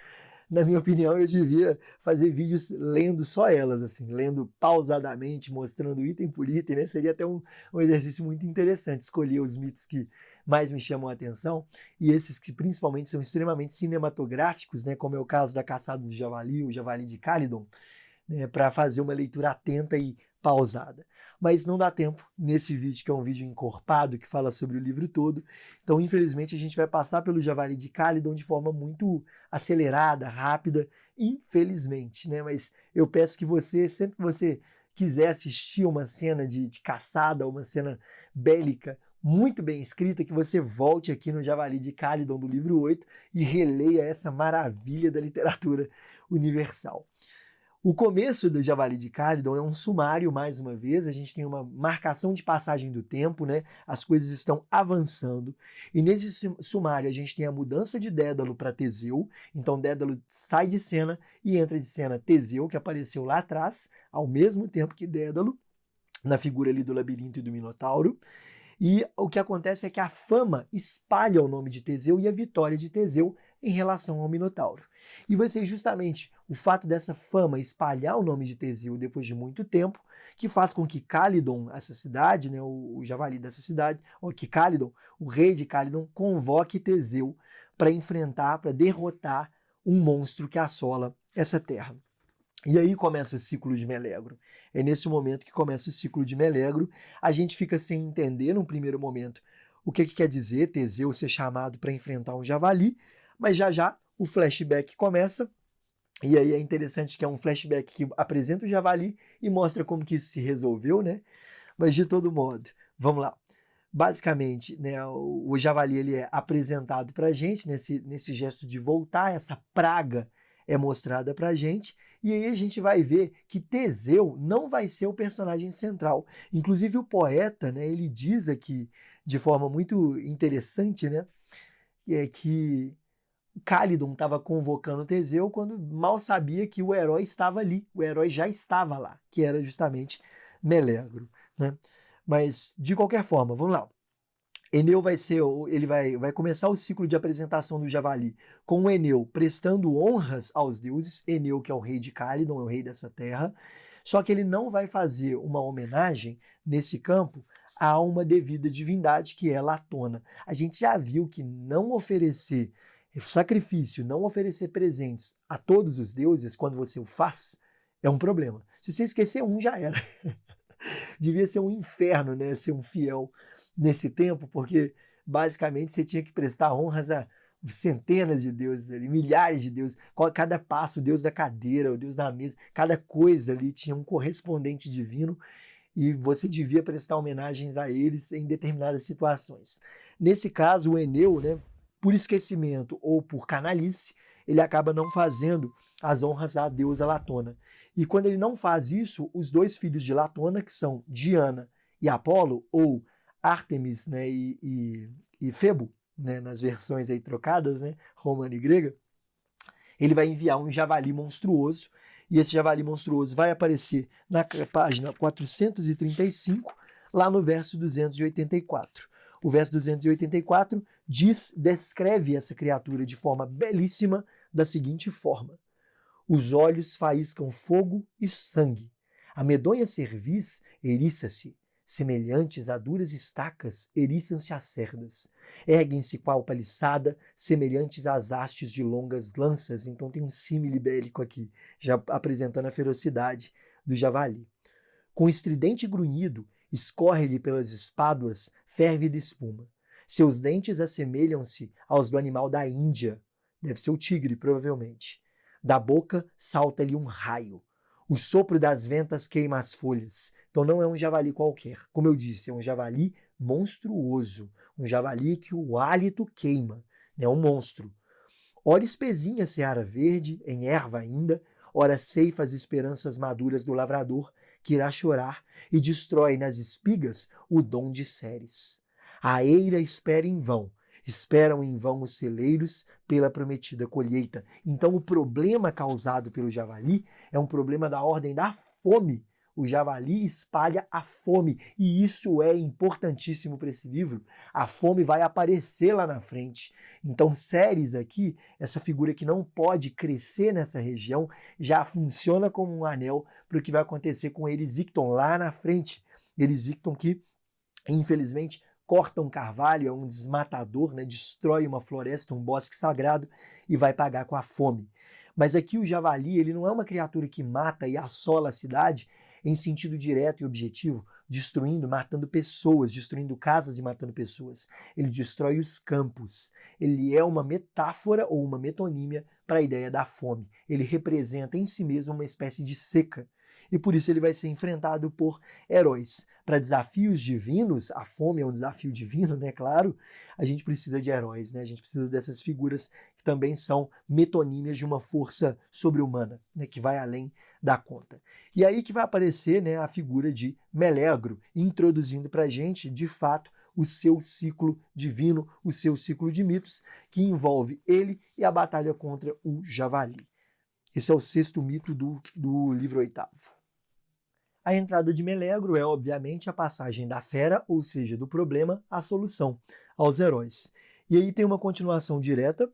na minha opinião, eu devia fazer vídeos lendo só elas, assim, lendo pausadamente, mostrando item por item, né? Seria até um exercício muito interessante, escolher os mitos que mais me chamam a atenção e esses que principalmente são extremamente cinematográficos, né? Como é o caso da Caçada do Javali, o Javali de Calydon, né, para fazer uma leitura atenta e pausada. Mas não dá tempo nesse vídeo, que é um vídeo encorpado, que fala sobre o livro todo. Então, infelizmente, a gente vai passar pelo Javali de Calydon de forma muito acelerada, rápida, infelizmente, né? Mas eu peço que você, sempre que você quiser assistir uma cena de caçada, uma cena bélica, muito bem escrita, que você volte aqui no Javali de Calydon do livro 8 e releia essa maravilha da literatura universal. O começo do Javali de Calydon é um sumário, mais uma vez, a gente tem uma marcação de passagem do tempo, né? As coisas estão avançando, e nesse sumário a gente tem a mudança de Dédalo para Teseu, então Dédalo sai de cena e entra de cena Teseu, que apareceu lá atrás, ao mesmo tempo que Dédalo, na figura ali do labirinto e do Minotauro. E o que acontece é que a fama espalha o nome de Teseu e a vitória de Teseu em relação ao Minotauro. E vai ser justamente o fato dessa fama espalhar o nome de Teseu depois de muito tempo que faz com que Calydon, essa cidade, né, o javali dessa cidade, ou que Calydon, o rei de Calydon, convoque Teseu para enfrentar, para derrotar um monstro que assola essa terra. E aí começa o ciclo de Melegro. É nesse momento que começa o ciclo de Melegro. A gente fica sem entender, num primeiro momento, o que quer dizer Teseu ser chamado para enfrentar um javali, mas já já o flashback começa, e aí é interessante que é um flashback que apresenta o javali e mostra como que isso se resolveu, né? Mas de todo modo, vamos lá. Basicamente, né, o javali ele é apresentado para a gente nesse gesto de voltar, essa praga é mostrada para a gente, e aí a gente vai ver que Teseu não vai ser o personagem central. Inclusive o poeta, né, ele diz aqui de forma muito interessante, né, que Calydon estava convocando Teseu quando mal sabia que o herói estava ali, o herói já estava lá, que era justamente Melegro, né? Mas, de qualquer forma, vamos lá. Eneu ele vai começar o ciclo de apresentação do javali com o Eneu prestando honras aos deuses, Eneu que é o rei de Calydon, é o rei dessa terra, só que ele não vai fazer uma homenagem nesse campo há uma devida divindade que é Latona. A gente já viu que não oferecer sacrifício, não oferecer presentes a todos os deuses, quando você o faz, é um problema. Se você esquecer um, já era. Devia ser um inferno, né, ser um fiel nesse tempo, porque basicamente você tinha que prestar honras a centenas de deuses ali, milhares de deuses. Cada passo, o deus da cadeira, o deus da mesa, cada coisa ali tinha um correspondente divino e você devia prestar homenagens a eles em determinadas situações. Nesse caso, o Eneu, né, por esquecimento ou por canalice, ele acaba não fazendo as honras à deusa Latona. E quando ele não faz isso, os dois filhos de Latona, que são Diana e Apolo, ou Ártemis, né, e Febo, né, nas versões aí trocadas, né, romana e grega, ele vai enviar um javali monstruoso, e esse javali monstruoso vai aparecer na página 435, lá no verso 284. O verso 284 descreve essa criatura de forma belíssima, da seguinte forma: os olhos faíscam fogo e sangue, a medonha cerviz eriça-se, semelhantes a duras estacas eriçam-se as cerdas, erguem-se qual paliçada, semelhantes às hastes de longas lanças. Então tem um símile bélico aqui, já apresentando a ferocidade do javali. Com estridente grunhido, escorre-lhe pelas espáduas férvida espuma. Seus dentes assemelham-se aos do animal da Índia, deve ser o tigre, provavelmente. Da boca salta-lhe um raio. O sopro das ventas queima as folhas. Então não é um javali qualquer. Como eu disse, é um javali monstruoso. Um javali que o hálito queima. É um monstro. Ora espezinha a seara verde, em erva ainda, ora ceifa as esperanças maduras do lavrador, que irá chorar, e destrói nas espigas o dom de Ceres. A eira espera em vão. Esperam em vão os celeiros pela prometida colheita. Então o problema causado pelo javali é um problema da ordem da fome. O javali espalha a fome, e isso é importantíssimo para esse livro. A fome vai aparecer lá na frente. Então Ceres aqui, essa figura que não pode crescer nessa região, já funciona como um anel para o que vai acontecer com Erisicton lá na frente. Erisicton que, infelizmente, corta um carvalho, é um desmatador, né? Destrói uma floresta, um bosque sagrado e vai pagar com a fome. Mas aqui o javali, ele não é uma criatura que mata e assola a cidade em sentido direto e objetivo, destruindo, matando pessoas, destruindo casas e matando pessoas. Ele destrói os campos. Ele é uma metáfora ou uma metonímia para a ideia da fome. Ele representa em si mesmo uma espécie de seca. E por isso ele vai ser enfrentado por heróis. Para desafios divinos, a fome é um desafio divino, né? Claro, a gente precisa de heróis, né? A gente precisa dessas figuras que também são metonímias de uma força sobre-humana, né? Que vai além da conta. E aí que vai aparecer, né, a figura de Melegro, introduzindo para a gente, de fato, o seu ciclo divino, o seu ciclo de mitos, que envolve ele e a batalha contra o javali. Esse é o sexto mito do livro oitavo. A entrada de Melegro é, obviamente, a passagem da fera, ou seja, do problema, à solução, aos heróis. E aí tem uma continuação direta.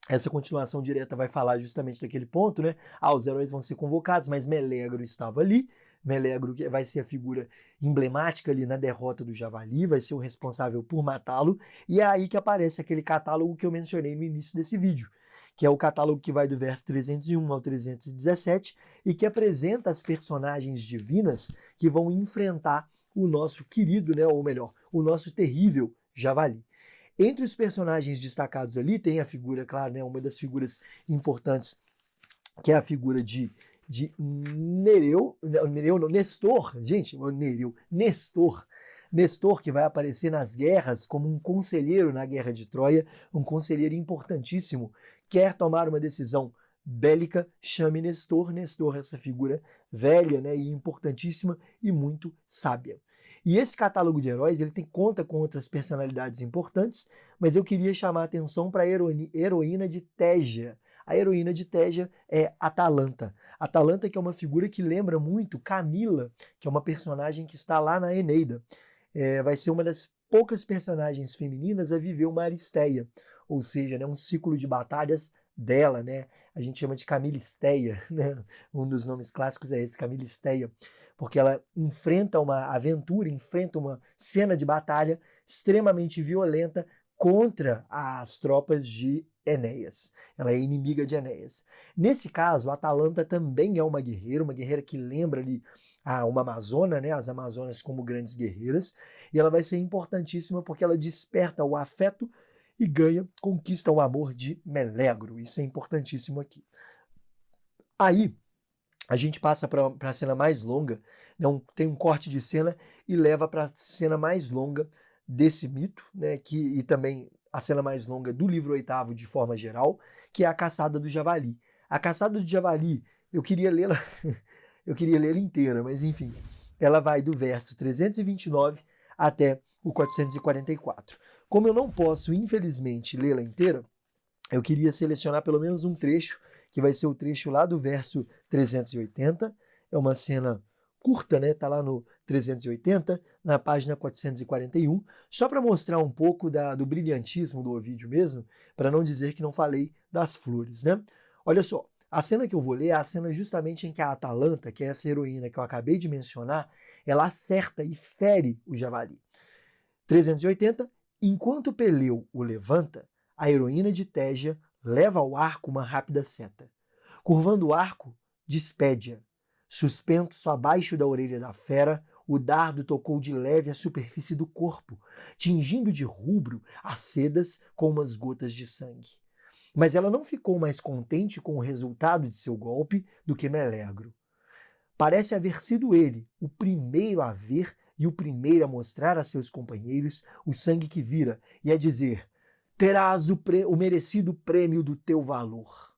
Essa continuação direta vai falar justamente daquele ponto, né? Os heróis vão ser convocados, mas Melegro estava ali. Melegro vai ser a figura emblemática ali na derrota do javali, vai ser o responsável por matá-lo. E é aí que aparece aquele catálogo que eu mencionei no início desse vídeo, que é o catálogo que vai do verso 301 ao 317 e que apresenta as personagens divinas que vão enfrentar o nosso querido, né, ou melhor, o nosso terrível javali. Entre os personagens destacados ali tem a figura, claro, né, uma das figuras importantes, que é a figura de Nestor, que vai aparecer nas guerras como um conselheiro na Guerra de Troia, um conselheiro importantíssimo. Quer tomar uma decisão bélica, chame Nestor. Nestor, essa figura velha, né, e importantíssima e muito sábia. E esse catálogo de heróis, ele conta com outras personalidades importantes, mas eu queria chamar a atenção para a heroína de Tégia. A heroína de Tégia é Atalanta. Atalanta, que é uma figura que lembra muito Camila, que é uma personagem que está lá na Eneida. Vai ser uma das poucas personagens femininas a viver uma Aristeia, ou seja, né, um ciclo de batalhas dela, né? a gente chama de Camilisteia, né? Um dos nomes clássicos é esse, Camilisteia, porque ela enfrenta uma aventura, enfrenta uma cena de batalha extremamente violenta contra as tropas de Enéas. Ela é inimiga de Enéas. Nesse caso, a Atalanta também é uma guerreira que lembra ali uma amazona, né, as amazonas como grandes guerreiras, e ela vai ser importantíssima porque ela desperta o afeto e conquista o amor de Melegro. Isso é importantíssimo aqui. Aí, a gente passa para a cena mais longa, tem um corte de cena e leva para a cena mais longa desse mito, né, e também a cena mais longa do livro oitavo de forma geral, que é a caçada do javali. A caçada do javali, eu queria lê-la eu queria ler ela inteira, mas enfim, ela vai do verso 329 até o 444. Como eu não posso, infelizmente, lê-la inteira, eu queria selecionar pelo menos um trecho, que vai ser o trecho lá do verso 380. É uma cena curta, né? Tá lá no 380, na página 441, só para mostrar um pouco do brilhantismo do Ovídio mesmo, para não dizer que não falei das flores, né? Olha só, a cena que eu vou ler é a cena justamente em que a Atalanta, que é essa heroína que eu acabei de mencionar, ela acerta e fere o javali. 380, enquanto Peleu o levanta, a heroína de Tégia leva ao arco uma rápida seta. Curvando o arco, despede-a. Suspenso abaixo da orelha da fera, o dardo tocou de leve a superfície do corpo, tingindo de rubro as sedas com umas gotas de sangue. Mas ela não ficou mais contente com o resultado de seu golpe do que Melegro. Parece haver sido ele o primeiro a ver e o primeiro a mostrar a seus companheiros o sangue que vira e a dizer: terás o merecido prêmio do teu valor.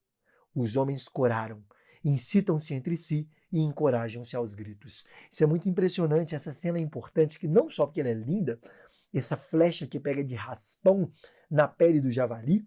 Os homens coraram, incitam-se entre si e encorajam-se aos gritos. Isso é muito impressionante, essa cena é importante, que não só porque ela é linda, essa flecha que pega de raspão na pele do javali,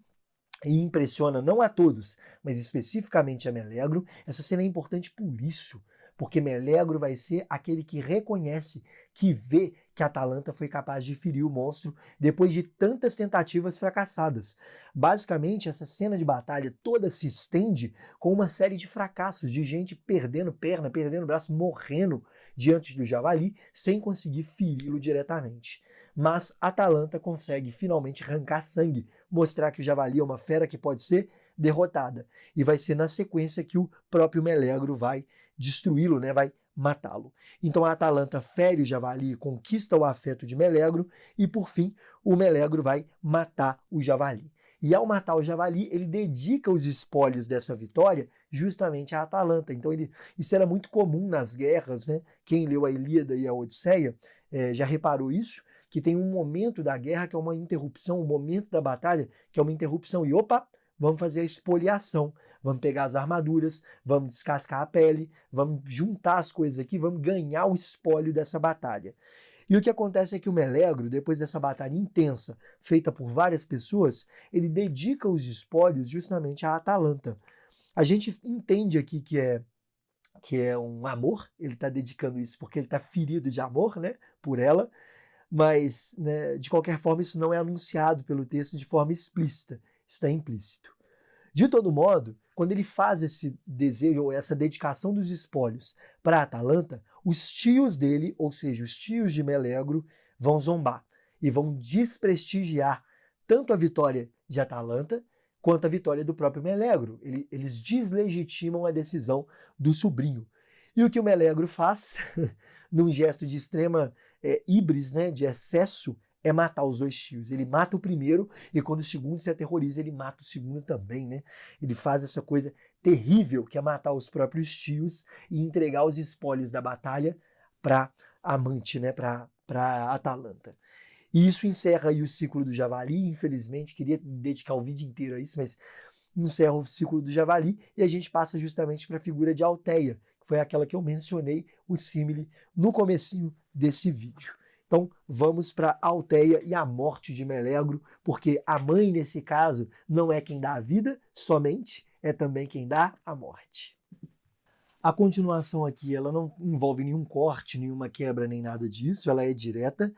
e impressiona não a todos, mas especificamente a Melegro. Essa cena é importante por isso, porque Melegro vai ser aquele que reconhece, que vê que a Atalanta foi capaz de ferir o monstro depois de tantas tentativas fracassadas. Basicamente, essa cena de batalha toda se estende com uma série de fracassos, de gente perdendo perna, perdendo braço, morrendo diante do javali, sem conseguir feri-lo diretamente. Mas a Atalanta consegue finalmente arrancar sangue, mostrar que o javali é uma fera que pode ser derrotada. E vai ser na sequência que o próprio Melegro vai destruí-lo, né? Vai matá-lo. Então a Atalanta fere o javali, conquista o afeto de Melegro e, por fim, o Melegro vai matar o javali. E ao matar o javali, ele dedica os espólios dessa vitória justamente à Atalanta. Então isso era muito comum nas guerras, né? Quem leu a Ilíada e a Odisseia já reparou isso, que tem um momento da guerra que é uma interrupção, um momento da batalha que é uma interrupção. E opa, vamos fazer a espoliação. Vamos pegar as armaduras, vamos descascar a pele, vamos juntar as coisas aqui, vamos ganhar o espólio dessa batalha. E o que acontece é que o Melegro, depois dessa batalha intensa, feita por várias pessoas, ele dedica os espólios justamente à Atalanta. A gente entende aqui que é um amor, ele está dedicando isso porque ele está ferido de amor, né, por ela, mas, né, de qualquer forma, isso não é anunciado pelo texto de forma explícita, está implícito. De todo modo, quando ele faz esse desejo ou essa dedicação dos espólios para a Atalanta, os tios dele, ou seja, os tios de Melegro, vão zombar e vão desprestigiar tanto a vitória de Atalanta quanto a vitória do próprio Melegro. Eles deslegitimam a decisão do sobrinho. E o que o Melegro faz, num gesto de extrema híbris, né, de excesso, é matar os dois tios. Ele mata o primeiro e quando o segundo se aterroriza, ele mata o segundo também, né? Ele faz essa coisa terrível que é matar os próprios tios e entregar os espólios da batalha para amante, né? Para Atalanta. E isso encerra aí o ciclo do javali. Infelizmente, queria dedicar o vídeo inteiro a isso, mas encerra o ciclo do javali e a gente passa justamente para a figura de Alteia, que foi aquela que eu mencionei, o símile, no comecinho desse vídeo. Então vamos para Alteia e a morte de Melegro, porque a mãe, nesse caso, não é quem dá a vida somente, é também quem dá a morte. A continuação aqui, ela não envolve nenhum corte, nenhuma quebra, nem nada disso, ela é direta.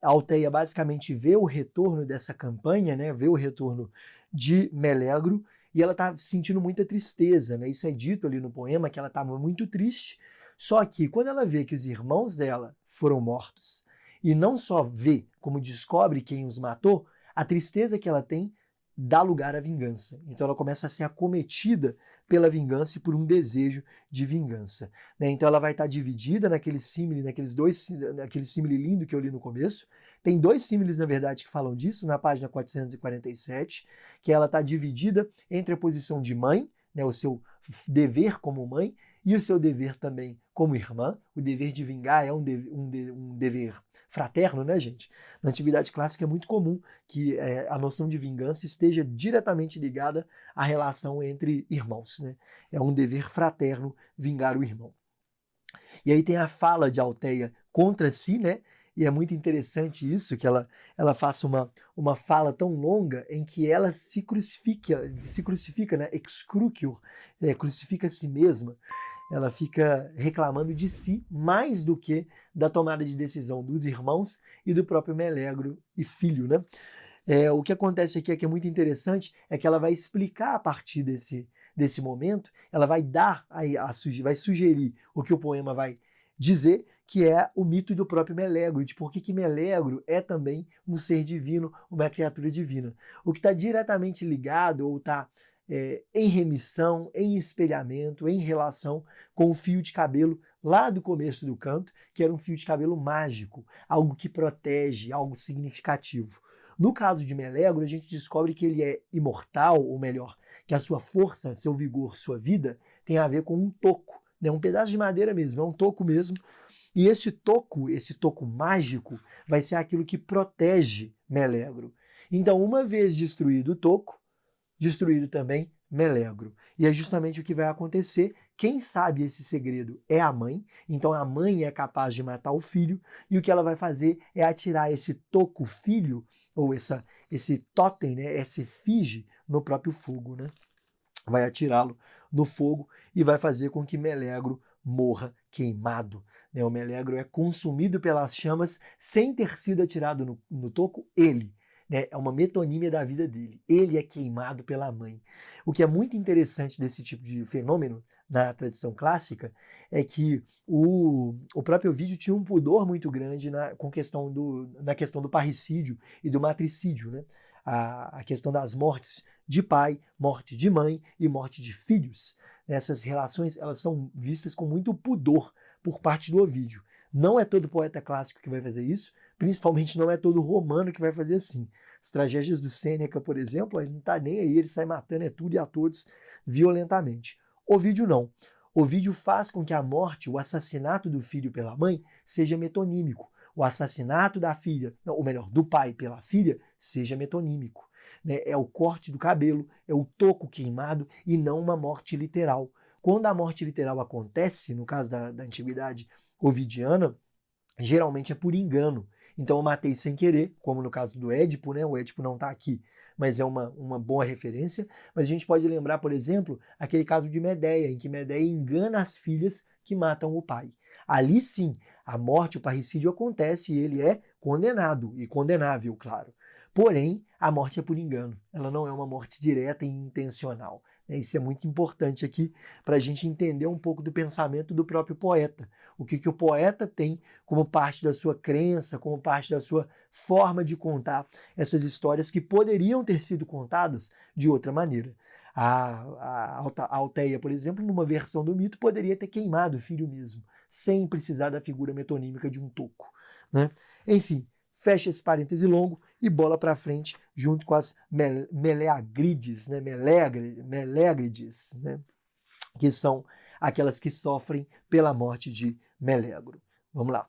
A Alteia basicamente vê o retorno dessa campanha, né? Vê o retorno de Melegro, e ela está sentindo muita tristeza, né? Isso é dito ali no poema, que ela estava muito triste, só que quando ela vê que os irmãos dela foram mortos, e não só vê, como descobre quem os matou, a tristeza que ela tem dá lugar à vingança. Então ela começa a ser acometida pela vingança e por um desejo de vingança, né? Então ela vai estar dividida naquele símile, naquele símile lindo que eu li no começo. Tem dois símiles, na verdade, que falam disso, na página 447, que ela está dividida entre a posição de mãe, né, o seu dever como mãe, e o seu dever também como irmã. O dever de vingar é um dever fraterno, né, gente? Na antiguidade clássica é muito comum que a noção de vingança esteja diretamente ligada à relação entre irmãos, né? É um dever fraterno vingar o irmão. E aí tem a fala de Alteia contra si, né? E é muito interessante isso, que ela faça uma fala tão longa em que ela se crucifica, né? Excrucior, crucifica a si mesma. Ela fica reclamando de si mais do que da tomada de decisão dos irmãos e do próprio Melegro e filho, né? O que acontece aqui é que é muito interessante, é que ela vai explicar a partir desse momento, ela vai vai sugerir o que o poema vai dizer, que é o mito do próprio Melegro, de por que Melegro é também um ser divino, uma criatura divina. O que está diretamente ligado ou está em remissão, em espelhamento, em relação com o fio de cabelo lá do começo do canto, que era um fio de cabelo mágico, algo que protege, algo significativo. No caso de Melegro, a gente descobre que ele é imortal, ou melhor, que a sua força, seu vigor, sua vida tem a ver com um toco, né? Um pedaço de madeira mesmo, é um toco mesmo. E esse toco mágico, vai ser aquilo que protege Melegro. Então, uma vez destruído o toco, destruído também Melegro. E é justamente o que vai acontecer. Quem sabe esse segredo é a mãe, então a mãe é capaz de matar o filho, e o que ela vai fazer é atirar esse toco filho, ou esse totem, né, essa efígie, no próprio fogo, né? Vai atirá-lo no fogo e vai fazer com que Melegro morra queimado, né? O Melegro é consumido pelas chamas sem ter sido atirado no toco, ele. Né? É uma metonímia da vida dele. Ele é queimado pela mãe. O que é muito interessante desse tipo de fenômeno na tradição clássica é que o próprio Ovídio tinha um pudor muito grande na questão do parricídio e do matricídio, né? A questão das mortes de pai, morte de mãe e morte de filhos. Essas relações elas são vistas com muito pudor por parte do Ovídio. Não é todo poeta clássico que vai fazer isso, principalmente não é todo romano que vai fazer assim. As tragédias do Sêneca, por exemplo, ele não está nem aí, ele sai matando tudo e a todos violentamente. Ovídio não. Ovídio faz com que a morte, o assassinato do filho pela mãe, seja metonímico. O assassinato da filha, ou melhor, do pai pela filha, seja metonímico. Né? É o corte do cabelo, é o toco queimado e não uma morte literal. Quando a morte literal acontece, no caso da antiguidade ovidiana, geralmente é por engano. Então eu matei sem querer, como no caso do Édipo, né? O Édipo não está aqui, mas é uma boa referência. Mas a gente pode lembrar, por exemplo, aquele caso de Medeia, em que Medeia engana as filhas que matam o pai. Ali sim, a morte, o parricídio acontece e ele é condenado, e condenável, claro. Porém, a morte é por engano, ela não é uma morte direta e intencional. Isso é muito importante aqui para a gente entender um pouco do pensamento do próprio poeta. O que o poeta tem como parte da sua crença, como parte da sua forma de contar essas histórias que poderiam ter sido contadas de outra maneira. A Alteia, por exemplo, numa versão do mito, poderia ter queimado o filho mesmo, sem precisar da figura metonímica de um toco. Né? Enfim, fecha esse parêntese longo e bola para frente junto com as Meleagrides, né? Melegrides, né? Que são aquelas que sofrem pela morte de Melegro. Vamos lá.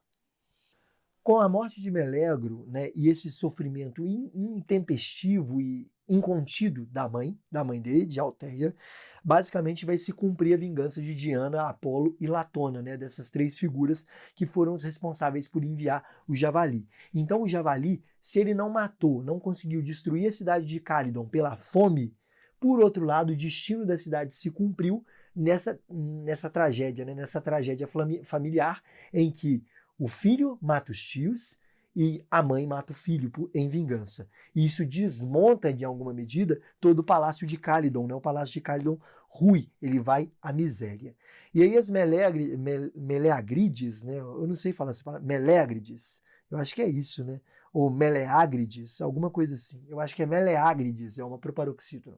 Com a morte de Melegro, né, e esse sofrimento intempestivo e incontido da mãe dele, de Alteia, basicamente vai se cumprir a vingança de Diana, Apolo e Latona, né, dessas três figuras que foram os responsáveis por enviar o javali. Então o javali, se ele não matou, não conseguiu destruir a cidade de Calydon pela fome, por outro lado, o destino da cidade se cumpriu nessa tragédia, né, nessa tragédia familiar em que o filho mata os tios e a mãe mata o filho em vingança. E isso desmonta, de alguma medida, todo o palácio de Calydon, né? O palácio de Calydon rui, ele vai à miséria. E aí as Meleagrides, né? Eu não sei falar essa palavra, Meleagrides, eu acho que é isso, né? Ou Meleagrides, alguma coisa assim. Eu acho que é Meleagrides, é uma proparoxítona.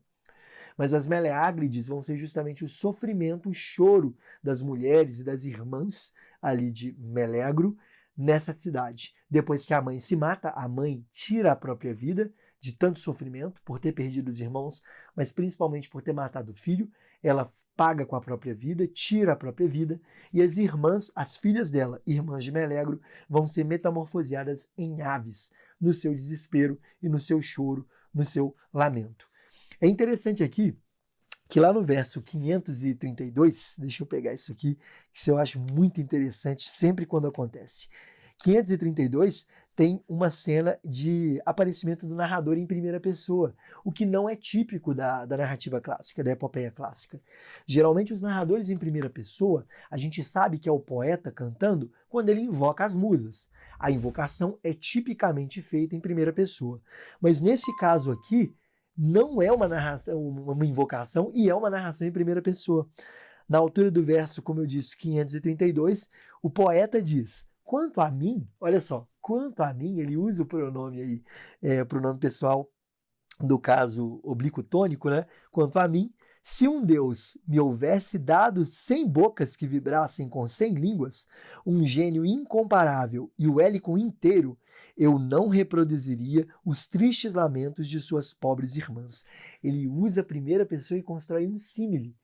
Mas as Meleagrides vão ser justamente o sofrimento, o choro das mulheres e das irmãs ali de Melegro nessa cidade. Depois que a mãe se mata, a mãe tira a própria vida de tanto sofrimento por ter perdido os irmãos, mas principalmente por ter matado o filho. Ela paga com a própria vida, tira a própria vida, e as irmãs, as filhas dela, irmãs de Melegro, vão ser metamorfoseadas em aves no seu desespero e no seu choro, no seu lamento. É interessante aqui que lá no verso 532, deixa eu pegar isso aqui, que isso eu acho muito interessante sempre quando acontece. 532 tem uma cena de aparecimento do narrador em primeira pessoa, o que não é típico da narrativa clássica, da epopeia clássica. Geralmente os narradores em primeira pessoa, a gente sabe que é o poeta cantando quando ele invoca as musas. A invocação é tipicamente feita em primeira pessoa. Mas nesse caso aqui, não é uma narração, uma invocação, e é uma narração em primeira pessoa. Na altura do verso, como eu disse, 532, o poeta diz: quanto a mim, olha só, quanto a mim, ele usa o pronome aí, pronome pessoal do caso oblíquo tônico, né? Quanto a mim, se um Deus me houvesse dado 100 bocas que vibrassem com 100 línguas, um gênio incomparável e o Helicon inteiro, eu não reproduziria os tristes lamentos de suas pobres irmãs. Ele usa a primeira pessoa e constrói um símile.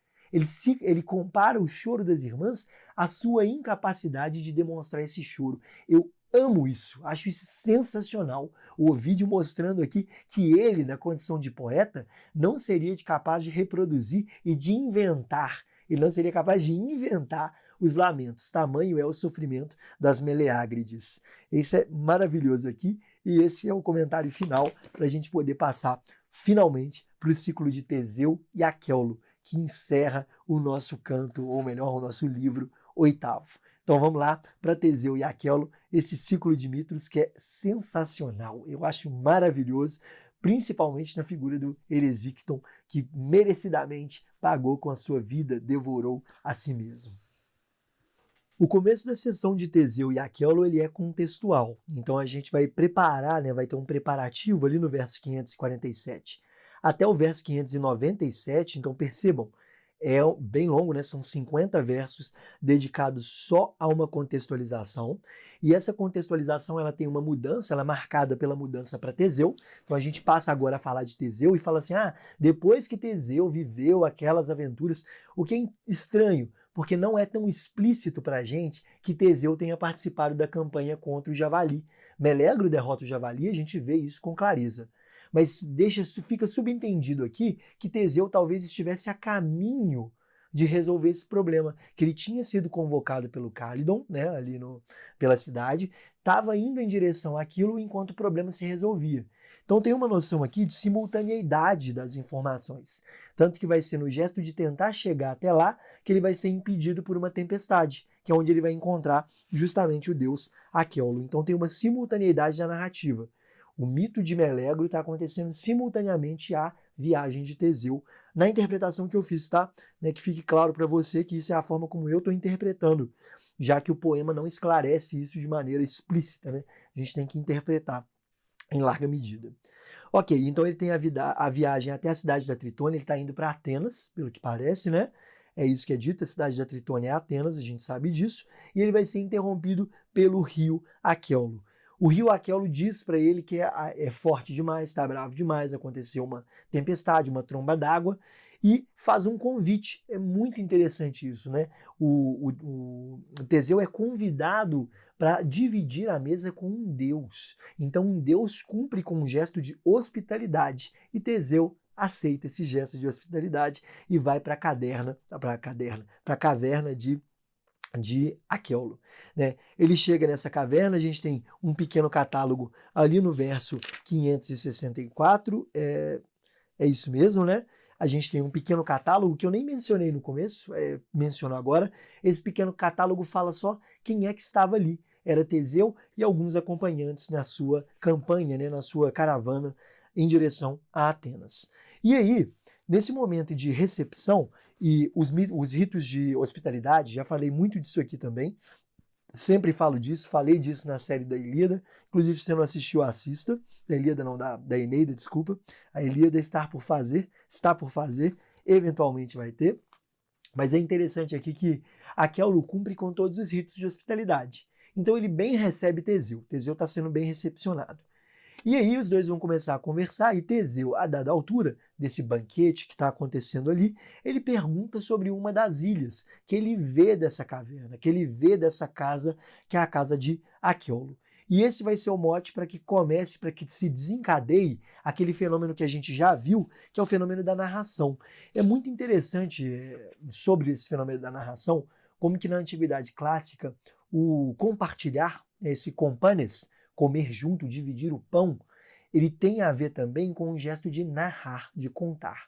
Ele compara o choro das irmãs à sua incapacidade de demonstrar esse choro. Eu amo isso, acho isso sensacional. O Ovídio mostrando aqui que ele, na condição de poeta, não seria capaz de reproduzir e de inventar. Ele não seria capaz de inventar os lamentos. Tamanho é o sofrimento das Meleagrides. Isso é maravilhoso aqui e esse é o comentário final para a gente poder passar finalmente para o ciclo de Teseu e Aquelo, que encerra o nosso canto, ou melhor, o nosso livro oitavo. Então vamos lá para Teseu e Aquelo, esse ciclo de mitos que é sensacional. Eu acho maravilhoso, principalmente na figura do Eresicton, que merecidamente pagou com a sua vida, devorou a si mesmo. O começo da sessão de Teseu e Aquelo ele é contextual. Então a gente vai preparar, né, vai ter um preparativo ali no verso 547 até o verso 597, então percebam, é bem longo, né? São 50 versos dedicados só a uma contextualização, e essa contextualização ela tem uma mudança, ela é marcada pela mudança para Teseu. Então a gente passa agora a falar de Teseu e fala assim, depois que Teseu viveu aquelas aventuras, o que é estranho, porque não é tão explícito para a gente que Teseu tenha participado da campanha contra o Javali. Melegro derrota o Javali, a gente vê isso com clareza. Mas fica subentendido aqui que Teseu talvez estivesse a caminho de resolver esse problema, que ele tinha sido convocado pelo Calydon, né, ali pela cidade, estava indo em direção àquilo enquanto o problema se resolvia. Então tem uma noção aqui de simultaneidade das informações, tanto que vai ser no gesto de tentar chegar até lá que ele vai ser impedido por uma tempestade, que é onde ele vai encontrar justamente o deus Aquelo. Então tem uma simultaneidade da narrativa. O mito de Melegro está acontecendo simultaneamente à viagem de Teseu, na interpretação que eu fiz, tá? Né, que fique claro para você que isso é a forma como eu estou interpretando, já que o poema não esclarece isso de maneira explícita, né? A gente tem que interpretar em larga medida. Ok, então ele tem a viagem até a cidade da Tritônia, ele está indo para Atenas, pelo que parece, né? É isso que é dito, a cidade da Tritônia é Atenas, a gente sabe disso, e ele vai ser interrompido pelo rio Aquelo. O rio Aquelo diz para ele que é forte demais, está bravo demais, aconteceu uma tempestade, uma tromba d'água, e faz um convite. É muito interessante isso, né? O Teseu é convidado para dividir a mesa com um deus. Então um deus cumpre com um gesto de hospitalidade, e Teseu aceita esse gesto de hospitalidade e vai para a caverna de Aquelo, né? Ele chega nessa caverna, a gente tem um pequeno catálogo ali no verso 564, é isso mesmo, né? A gente tem um pequeno catálogo que eu nem mencionei no começo, menciono agora. Esse pequeno catálogo fala só quem é que estava ali. era Teseu e alguns acompanhantes na sua campanha, né, na sua caravana em direção a Atenas. E aí, nesse momento de recepção e os ritos de hospitalidade, já falei muito disso aqui também, sempre falo disso, falei disso na série da Ilíada, inclusive se você não assistiu, assista, da Ilíada não, da Eneida, desculpa, a Ilíada está por fazer, eventualmente vai ter, mas é interessante aqui que Aquelo cumpre com todos os ritos de hospitalidade, então ele bem recebe Teseu está sendo bem recepcionado. E aí os dois vão começar a conversar e Teseu, a dada altura desse banquete que está acontecendo ali, ele pergunta sobre uma das ilhas que ele vê dessa caverna, que ele vê dessa casa, que é a casa de Aquilo. E esse vai ser o mote para que comece, para que se desencadeie aquele fenômeno que a gente já viu, que é o fenômeno da narração. É muito interessante sobre esse fenômeno da narração, como que na antiguidade clássica o compartilhar, esse companes, comer junto, dividir o pão, ele tem a ver também com o gesto de narrar, de contar.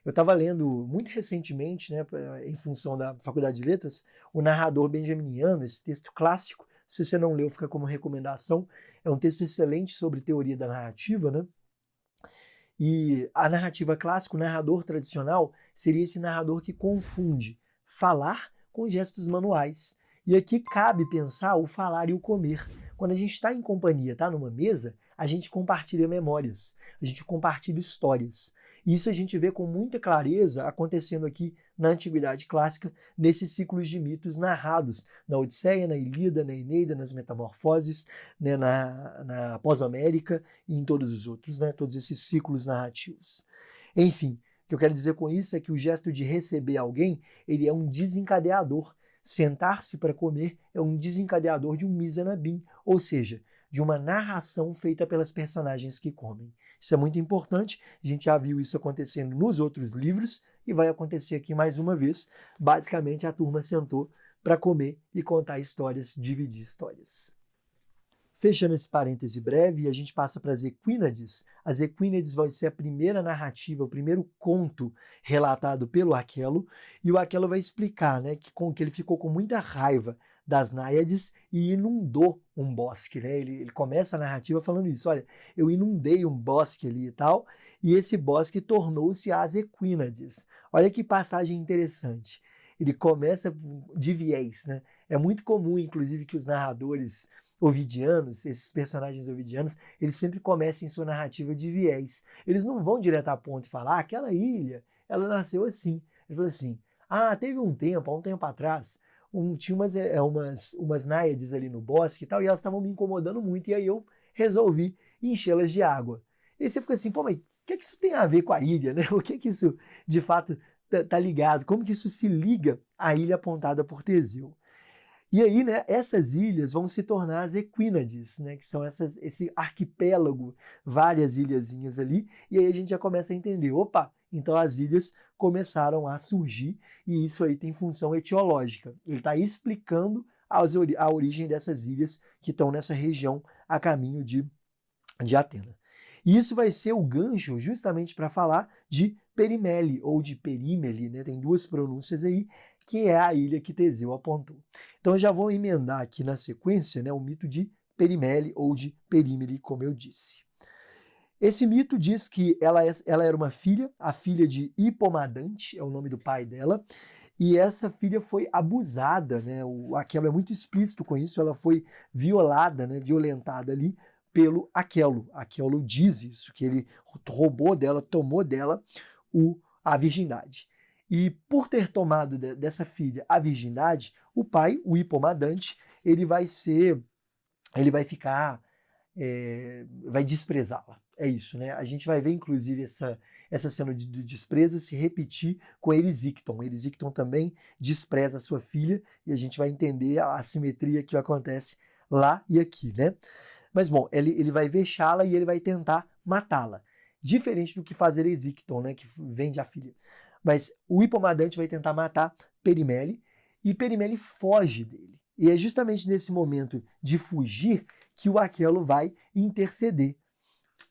Eu estava lendo muito recentemente, né, em função da Faculdade de Letras, o narrador benjaminiano, esse texto clássico, se você não leu, fica como recomendação, é um texto excelente sobre teoria da narrativa, né? E a narrativa clássica, o narrador tradicional, seria esse narrador que confunde falar com gestos manuais. E aqui cabe pensar o falar e o comer. Quando a gente está em companhia, está numa mesa, a gente compartilha memórias, a gente compartilha histórias. E isso a gente vê com muita clareza acontecendo aqui na Antiguidade Clássica, nesses ciclos de mitos narrados na Odisseia, na Ilíada, na Eneida, nas Metamorfoses, né, na Pós-América e em todos os outros, né, todos esses ciclos narrativos. Enfim, o que eu quero dizer com isso é que o gesto de receber alguém, ele é um desencadeador. Sentar-se para comer é um desencadeador de um misanabim, ou seja, de uma narração feita pelas personagens que comem. Isso é muito importante, a gente já viu isso acontecendo nos outros livros e vai acontecer aqui mais uma vez. Basicamente, a turma sentou para comer e contar histórias, dividir histórias. Fechando esse parêntese breve, a gente passa para as Equínades. As Equínades vai ser a primeira narrativa, o primeiro conto relatado pelo Aquelo, e o Aquelo vai explicar, né, que ele ficou com muita raiva das náiades e inundou um bosque, né? Ele começa a narrativa falando isso, olha, eu inundei um bosque ali e tal, e esse bosque tornou-se as Equínades. Olha que passagem interessante. Ele começa de viés, né? É muito comum, inclusive, que os narradores ovidianos, esses personagens ovidianos, eles sempre começam em sua narrativa de viés. Eles não vão direto a ponto e falar, aquela ilha, ela nasceu assim. Ele falou assim, teve um tempo, há um tempo atrás, tinha umas náiades ali no bosque e tal, e elas estavam me incomodando muito, e aí eu resolvi enchê-las de água. E você fica assim, pô, mas o que isso tem a ver com a ilha, né? O que isso, de fato, tá ligado? Como que isso se liga à ilha apontada por Teseu? E aí, né, essas ilhas vão se tornar as Equínades, né, que são esse arquipélago, várias ilhazinhas ali, e aí a gente já começa a entender, opa, então as ilhas começaram a surgir, e isso aí tem função etiológica. Ele está explicando a origem dessas ilhas que estão nessa região a caminho de Atena. E isso vai ser o gancho justamente para falar de Perimele, ou de Perímele, né, tem duas pronúncias aí, que é a ilha que Teseu apontou. Então eu já vou emendar aqui na sequência, né, o mito de Perimele ou de Perímele, como eu disse. Esse mito diz que ela era uma filha, a filha de Hipomadante, é o nome do pai dela, e essa filha foi abusada, né? Aquelo é muito explícito com isso, ela foi violada, né, violentada ali pelo Aquelo. Aquelo diz isso, que ele roubou dela, tomou dela a virgindade. E por ter tomado dessa filha a virgindade, o pai, o Hipomadante, ele vai ficar, vai desprezá-la. É isso, né? A gente vai ver, inclusive, essa cena de desprezo se repetir com Erisicton. Erisicton também despreza a sua filha e a gente vai entender a assimetria que acontece lá e aqui, né? Mas, bom, ele vai vexá-la e ele vai tentar matá-la. Diferente do que faz Erisicton, né? Que vende a filha. Mas o Hipomadante vai tentar matar Perimele e Perimele foge dele. E é justamente nesse momento de fugir que o Aquelo vai interceder.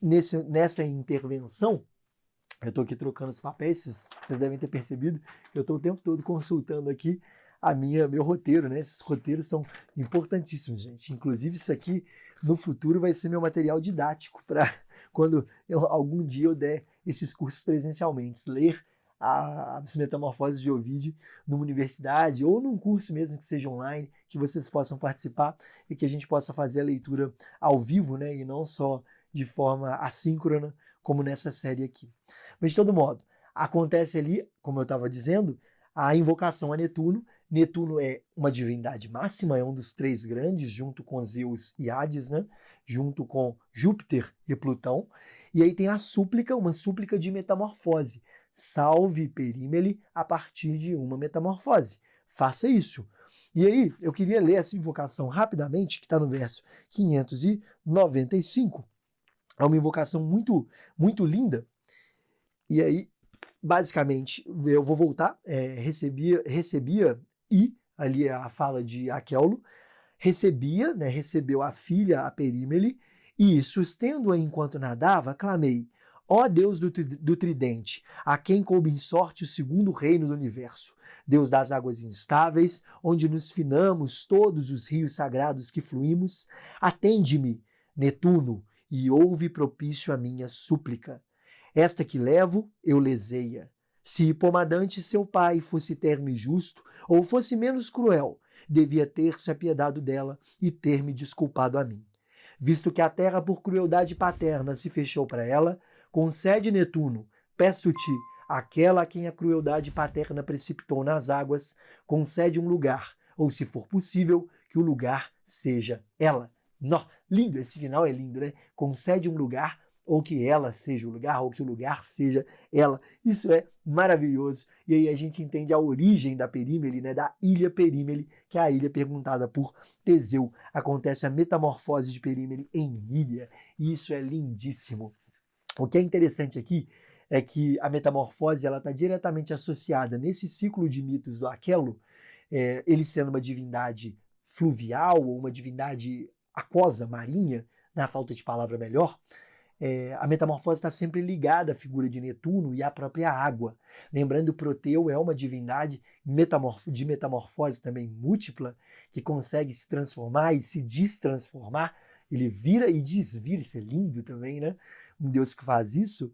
Nessa intervenção, eu estou aqui trocando os papéis, vocês devem ter percebido, eu estou o tempo todo consultando aqui meu roteiro, né? Esses roteiros são importantíssimos, gente. Inclusive, isso aqui no futuro vai ser meu material didático para quando algum dia eu der esses cursos presencialmente, ler as metamorfoses de Ovídio numa universidade ou num curso mesmo que seja online, que vocês possam participar e que a gente possa fazer a leitura ao vivo, né? E não só de forma assíncrona, como nessa série aqui. Mas, de todo modo, acontece ali, como eu estava dizendo, a invocação a Netuno. Netuno é uma divindade máxima, é um dos três grandes, junto com Zeus e Hades, né? Junto com Júpiter e Plutão. E aí tem a súplica, uma súplica de metamorfose. Salve Perímele a partir de uma metamorfose. Faça isso. E aí, eu queria ler essa invocação rapidamente, que está no verso 595. É uma invocação muito, muito linda. E aí, basicamente, eu vou voltar. Recebia, e ali é a fala de Aqueulo, recebia, né, recebeu a filha, a Perímele, e, sustendo-a enquanto nadava, clamei: ó Deus do tridente, a quem coube em sorte o segundo reino do universo, Deus das águas instáveis, onde nos finamos todos os rios sagrados que fluímos, atende-me, Netuno, e ouve propício a minha súplica. Esta que levo, eu leseia. Se Hipomadante, seu pai, fosse terno e justo, ou fosse menos cruel, devia ter se apiedado dela e ter me desculpado a mim. Visto que a terra por crueldade paterna se fechou para ela, concede, Netuno, peço-te, aquela a quem a crueldade paterna precipitou nas águas, concede um lugar, ou se for possível, que o lugar seja ela. Lindo, esse final é lindo, né? Concede um lugar, ou que ela seja o lugar, ou que o lugar seja ela. Isso é maravilhoso. E aí a gente entende a origem da Perímele, né? Da ilha Perímele, que é a ilha perguntada por Teseu. Acontece a metamorfose de Perímele em ilha. E isso é lindíssimo. O que é interessante aqui é que a metamorfose está diretamente associada nesse ciclo de mitos do Aquelo, ele sendo uma divindade fluvial ou uma divindade aquosa, marinha, na falta de palavra melhor. A metamorfose está sempre ligada à figura de Netuno e à própria água. Lembrando, Proteu é uma divindade de metamorfose também múltipla, que consegue se transformar e se destransformar. Ele vira e desvira, isso é lindo também, né? Um Deus que faz isso.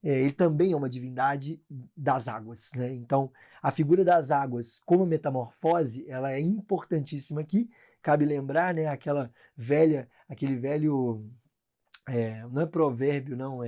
Ele também é uma divindade das águas, né? Então, a figura das águas como metamorfose, ela é importantíssima aqui. Cabe lembrar, né, aquele velho... não é provérbio, não,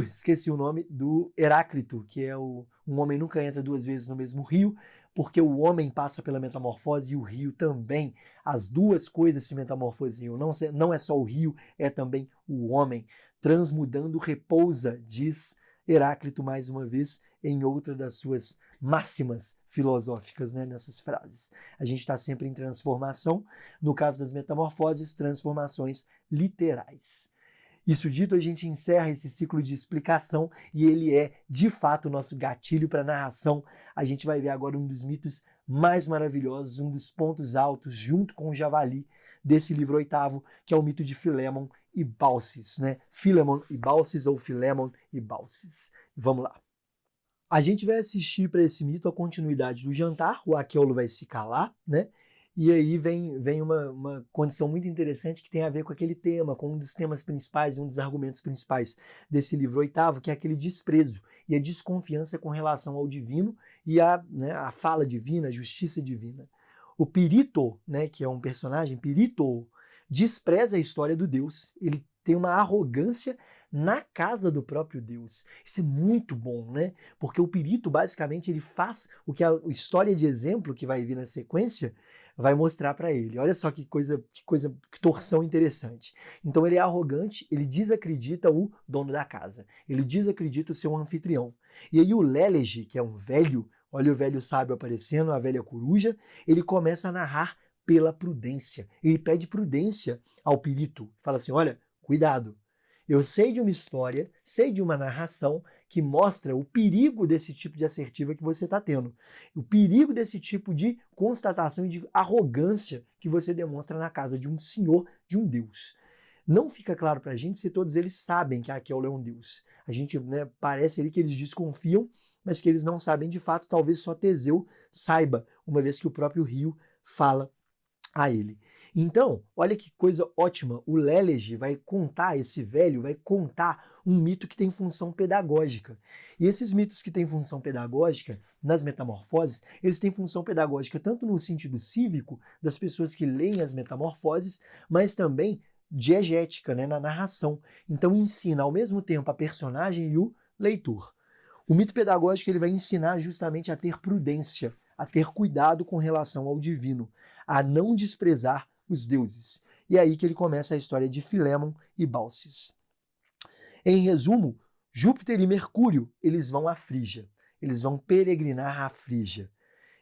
esqueci o nome do Heráclito, que é um homem nunca entra duas vezes no mesmo rio, porque o homem passa pela metamorfose e o rio também. As duas coisas se metamorfoseiam. Não é só o rio, é também o homem. Transmudando repousa, diz Heráclito mais uma vez em outra das suas máximas filosóficas, né, nessas frases. A gente está sempre em transformação. No caso das metamorfoses, transformações literais. Isso dito, a gente encerra esse ciclo de explicação e ele é, de fato, o nosso gatilho para a narração. A gente vai ver agora um dos mitos mais maravilhosos, um dos pontos altos, junto com o javali, desse livro oitavo, que é o mito de Filémon e Baucis, né? Filémon e Baucis ou Filémon e Baucis. Vamos lá. A gente vai assistir para esse mito a continuidade do jantar, o Aqueulo vai se calar, né? E aí vem uma condição muito interessante que tem a ver com aquele tema, com um dos temas principais, um dos argumentos principais desse livro oitavo, que é aquele desprezo e a desconfiança com relação ao divino e a fala divina, a justiça divina. O Pirito, né, que é um personagem, Pirito, despreza a história do Deus. Ele tem uma arrogância na casa do próprio Deus. Isso é muito bom, né? Porque o Pirito, basicamente, ele faz o que a história de exemplo que vai vir na sequência vai mostrar para ele. Olha só que torção interessante. Então ele é arrogante, ele desacredita o dono da casa, ele desacredita o seu anfitrião. E aí o Lélege, que é um velho, olha o velho sábio aparecendo, a velha coruja, ele começa a narrar pela prudência. Ele pede prudência ao Pirito. Fala assim, olha, cuidado. Eu sei de uma história, sei de uma narração que mostra o perigo desse tipo de assertiva que você está tendo. O perigo desse tipo de constatação e de arrogância que você demonstra na casa de um senhor, de um deus. Não fica claro para a gente se todos eles sabem que Aqueulo é um deus. A gente, né, parece ali que eles desconfiam, mas que eles não sabem de fato, talvez só Teseu saiba, uma vez que o próprio rio fala a ele. Então, olha que coisa ótima, o Lelegy vai contar, esse velho vai contar um mito que tem função pedagógica. E esses mitos que têm função pedagógica, nas metamorfoses, eles têm função pedagógica tanto no sentido cívico, das pessoas que leem as metamorfoses, mas também diegética, né, na narração. Então ensina ao mesmo tempo a personagem e o leitor. O mito pedagógico ele vai ensinar justamente a ter prudência, a ter cuidado com relação ao divino, a não desprezar os deuses. E é aí que ele começa a história de Filémon e Baucis. Em resumo, Júpiter e Mercúrio, eles vão à Frígia, eles vão peregrinar à Frígia.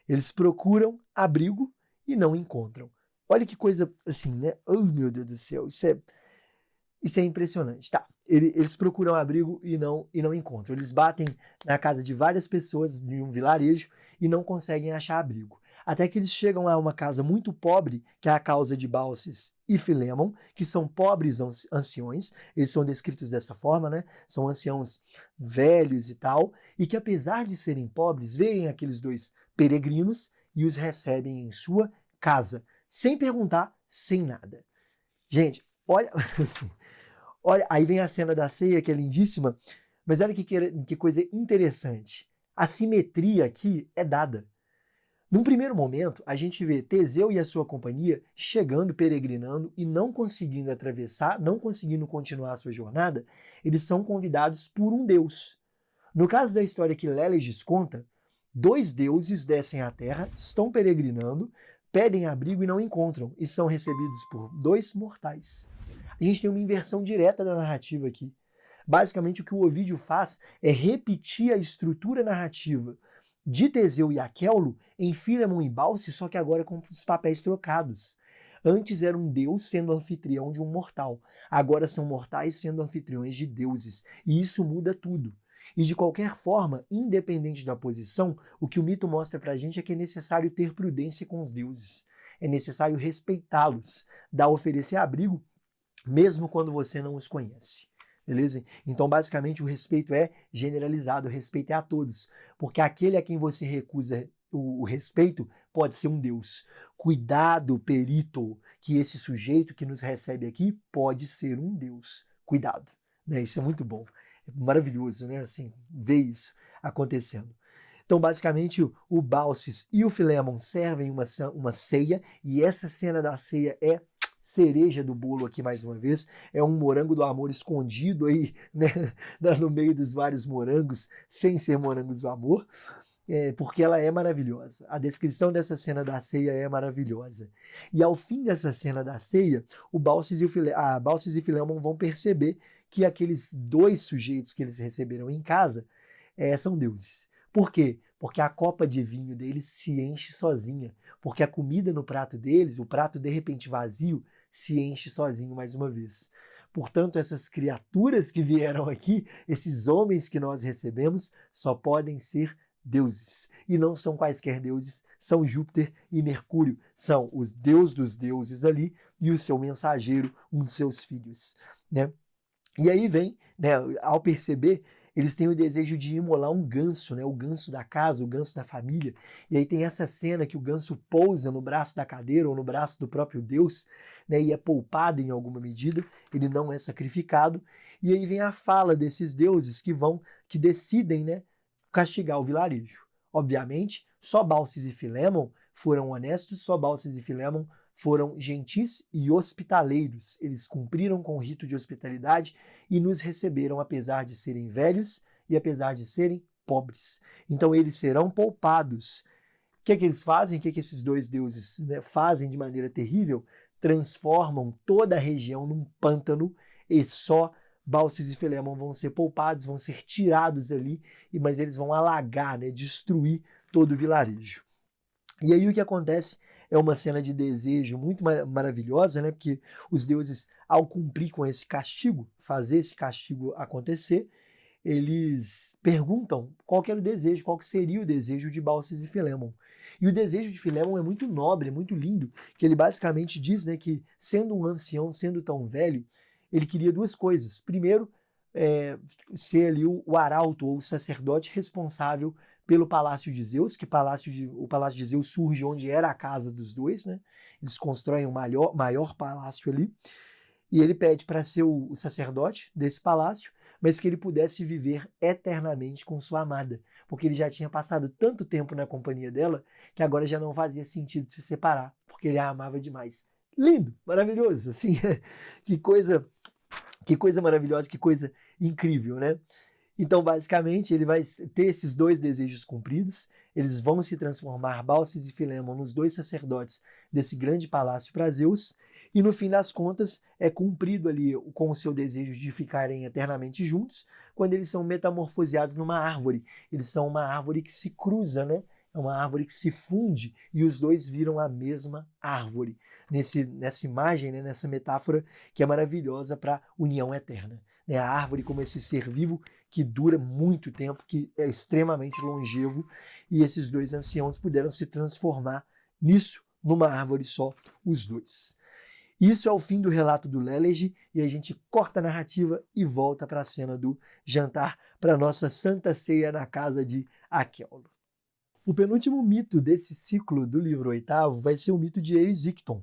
Eles procuram abrigo e não encontram. Olha que coisa assim, né? Oh, meu Deus do céu, isso é impressionante. Tá, eles procuram abrigo e não encontram. Eles batem na casa de várias pessoas em um vilarejo e não conseguem achar abrigo. Até que eles chegam a uma casa muito pobre, que é a casa de Baucis e Filémon, que são pobres anciões, eles são descritos dessa forma, né? São anciãos velhos e tal, e que apesar de serem pobres, veem aqueles dois peregrinos e os recebem em sua casa, sem perguntar, sem nada. Gente, olha, olha, aí vem a cena da ceia, que é lindíssima, mas olha que coisa interessante. A simetria aqui é dada. Num primeiro momento, a gente vê Teseu e a sua companhia chegando, peregrinando e não conseguindo atravessar, não conseguindo continuar a sua jornada, eles são convidados por um deus. No caso da história que Lélegis conta, dois deuses descem à terra, estão peregrinando, pedem abrigo e não encontram, e são recebidos por dois mortais. A gente tem uma inversão direta da narrativa aqui. Basicamente, o que o Ovídio faz é repetir a estrutura narrativa de Teseu e Aqueulo em Filémon e Baucis, só que agora com os papéis trocados. Antes era um deus sendo anfitrião de um mortal. Agora são mortais sendo anfitriões de deuses. E isso muda tudo. E de qualquer forma, independente da posição, o que o mito mostra pra gente é que é necessário ter prudência com os deuses. É necessário respeitá-los, dar oferecer abrigo, mesmo quando você não os conhece. Beleza? Então, basicamente, o respeito é generalizado, o respeito é a todos. Porque aquele a quem você recusa o respeito pode ser um Deus. Cuidado, perito, que esse sujeito que nos recebe aqui pode ser um Deus. Cuidado. Né? Isso é muito bom. É maravilhoso, né? Assim, ver isso acontecendo. Então, basicamente, o Baucis e o Filémon servem uma ceia, e essa cena da ceia é cereja do bolo aqui mais uma vez, é um morango do amor escondido aí, né, no meio dos vários morangos, sem ser morangos do amor, porque ela é maravilhosa. A descrição dessa cena da ceia é maravilhosa. E ao fim dessa cena da ceia, o Baucis e Filémon vão perceber que aqueles dois sujeitos que eles receberam em casa são deuses. Por quê? Porque a copa de vinho deles se enche sozinha. Porque a comida no prato deles, o prato de repente vazio, se enche sozinho mais uma vez. Portanto, essas criaturas que vieram aqui, esses homens que nós recebemos, só podem ser deuses. E não são quaisquer deuses, são Júpiter e Mercúrio. São os deus dos deuses ali e o seu mensageiro, um de seus filhos. Né? E aí vem, né, ao perceber, eles têm o desejo de imolar um ganso, né, o ganso da casa, o ganso da família. E aí tem essa cena que o ganso pousa no braço da cadeira ou no braço do próprio Deus, né, e é poupado em alguma medida, ele não é sacrificado. E aí vem a fala desses deuses que decidem, né, castigar o vilarejo. Obviamente, só Baucis e Filémon foram honestos, só Baucis e Filémon foram gentis e hospitaleiros. Eles cumpriram com o rito de hospitalidade e nos receberam apesar de serem velhos e apesar de serem pobres. Então eles serão poupados. O que é que eles fazem? O que é que esses dois deuses, né, fazem de maneira terrível? Transformam toda a região num pântano e só Baucis e Filémon vão ser poupados, vão ser tirados ali, mas eles vão alagar, né, destruir todo o vilarejo. E aí o que acontece é uma cena de desejo muito maravilhosa, né? Porque os deuses, ao cumprir com esse castigo, fazer esse castigo acontecer, eles perguntam qual que era o desejo, qual que seria o desejo de Baucis e Filémon. E o desejo de Filémon é muito nobre, é muito lindo, que ele basicamente diz, né, que sendo um ancião, sendo tão velho, ele queria duas coisas. Primeiro, ser ali o arauto ou o sacerdote responsável pelo Palácio de Zeus, que o Palácio de Zeus surge onde era a casa dos dois, né? Eles constroem o maior palácio ali, e ele pede para ser o sacerdote desse palácio, mas que ele pudesse viver eternamente com sua amada, porque ele já tinha passado tanto tempo na companhia dela que agora já não fazia sentido se separar, porque ele a amava demais. Lindo, maravilhoso, assim, que coisa maravilhosa, que coisa incrível, né? Então, basicamente, ele vai ter esses dois desejos cumpridos, eles vão se transformar, Baucis e Filemon, nos dois sacerdotes desse grande palácio para Zeus, e no fim das contas é cumprido ali com o seu desejo de ficarem eternamente juntos, quando eles são metamorfoseados numa árvore. Eles são uma árvore que se cruza, né? É uma árvore que se funde e os dois viram a mesma árvore. Nessa imagem, né? Nessa metáfora que é maravilhosa para a união eterna. Né? A árvore como esse ser vivo que dura muito tempo, que é extremamente longevo, e esses dois anciãos puderam se transformar nisso, numa árvore só, os dois. Isso é o fim do relato do Lelegy, e a gente corta a narrativa e volta para a cena do jantar, para a nossa santa ceia na casa de Aquello. O penúltimo mito desse ciclo do livro oitavo vai ser o mito de Erisicton.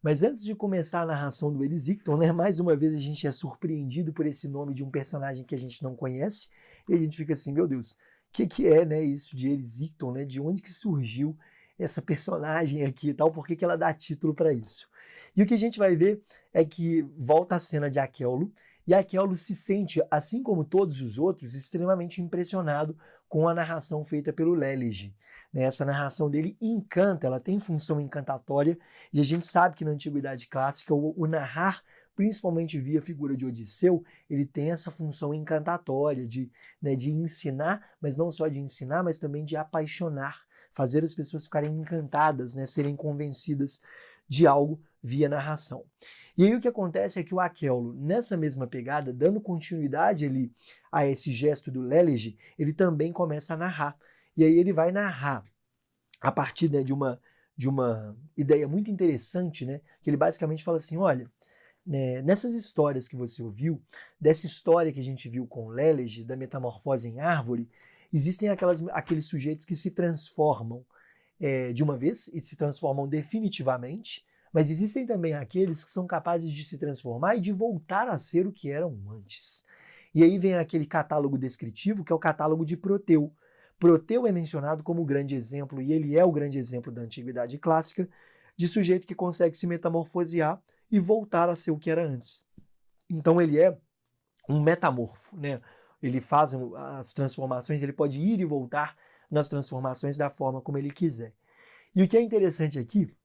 Mas antes de começar a narração do Erisicton, né, mais uma vez a gente é surpreendido por esse nome de um personagem que a gente não conhece, e a gente fica assim, meu Deus, o que é, né, isso de Erisicton, né? De onde que surgiu essa personagem aqui e tal, por que ela dá título para isso? E o que a gente vai ver é que volta a cena de Aquello, e Aquello se sente, assim como todos os outros, extremamente impressionado com a narração feita pelo Lelegy. Essa narração dele encanta, ela tem função encantatória, e a gente sabe que na Antiguidade Clássica o narrar, principalmente via a figura de Odisseu, ele tem essa função encantatória de ensinar, mas não só de ensinar, mas também de apaixonar, fazer as pessoas ficarem encantadas, né, serem convencidas de algo via narração. E aí o que acontece é que o Aquello, nessa mesma pegada, dando continuidade ali a esse gesto do Lelegy, ele também começa a narrar. E aí ele vai narrar a partir, né, de uma ideia muito interessante, né, que ele basicamente fala assim, olha, né, nessas histórias que você ouviu, dessa história que a gente viu com o Lelegy, da metamorfose em árvore, existem aqueles sujeitos que se transformam de uma vez e se transformam definitivamente, mas existem também aqueles que são capazes de se transformar e de voltar a ser o que eram antes. E aí vem aquele catálogo descritivo, que é o catálogo de Proteu. Proteu é mencionado como o grande exemplo, e ele é o grande exemplo da Antiguidade Clássica, de sujeito que consegue se metamorfosear e voltar a ser o que era antes. Então ele é um metamorfo, né? Ele faz as transformações, ele pode ir e voltar nas transformações da forma como ele quiser. E o que é interessante aqui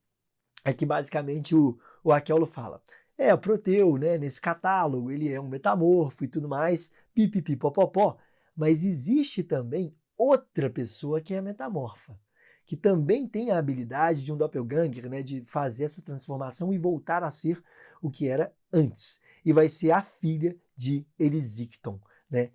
é que basicamente o Aquello fala, o Proteu, né, nesse catálogo, ele é um metamorfo e tudo mais, pipipipopopó, mas existe também outra pessoa que é metamorfa, que também tem a habilidade de um doppelganger, né, de fazer essa transformação e voltar a ser o que era antes. E vai ser a filha de Erisicton, né?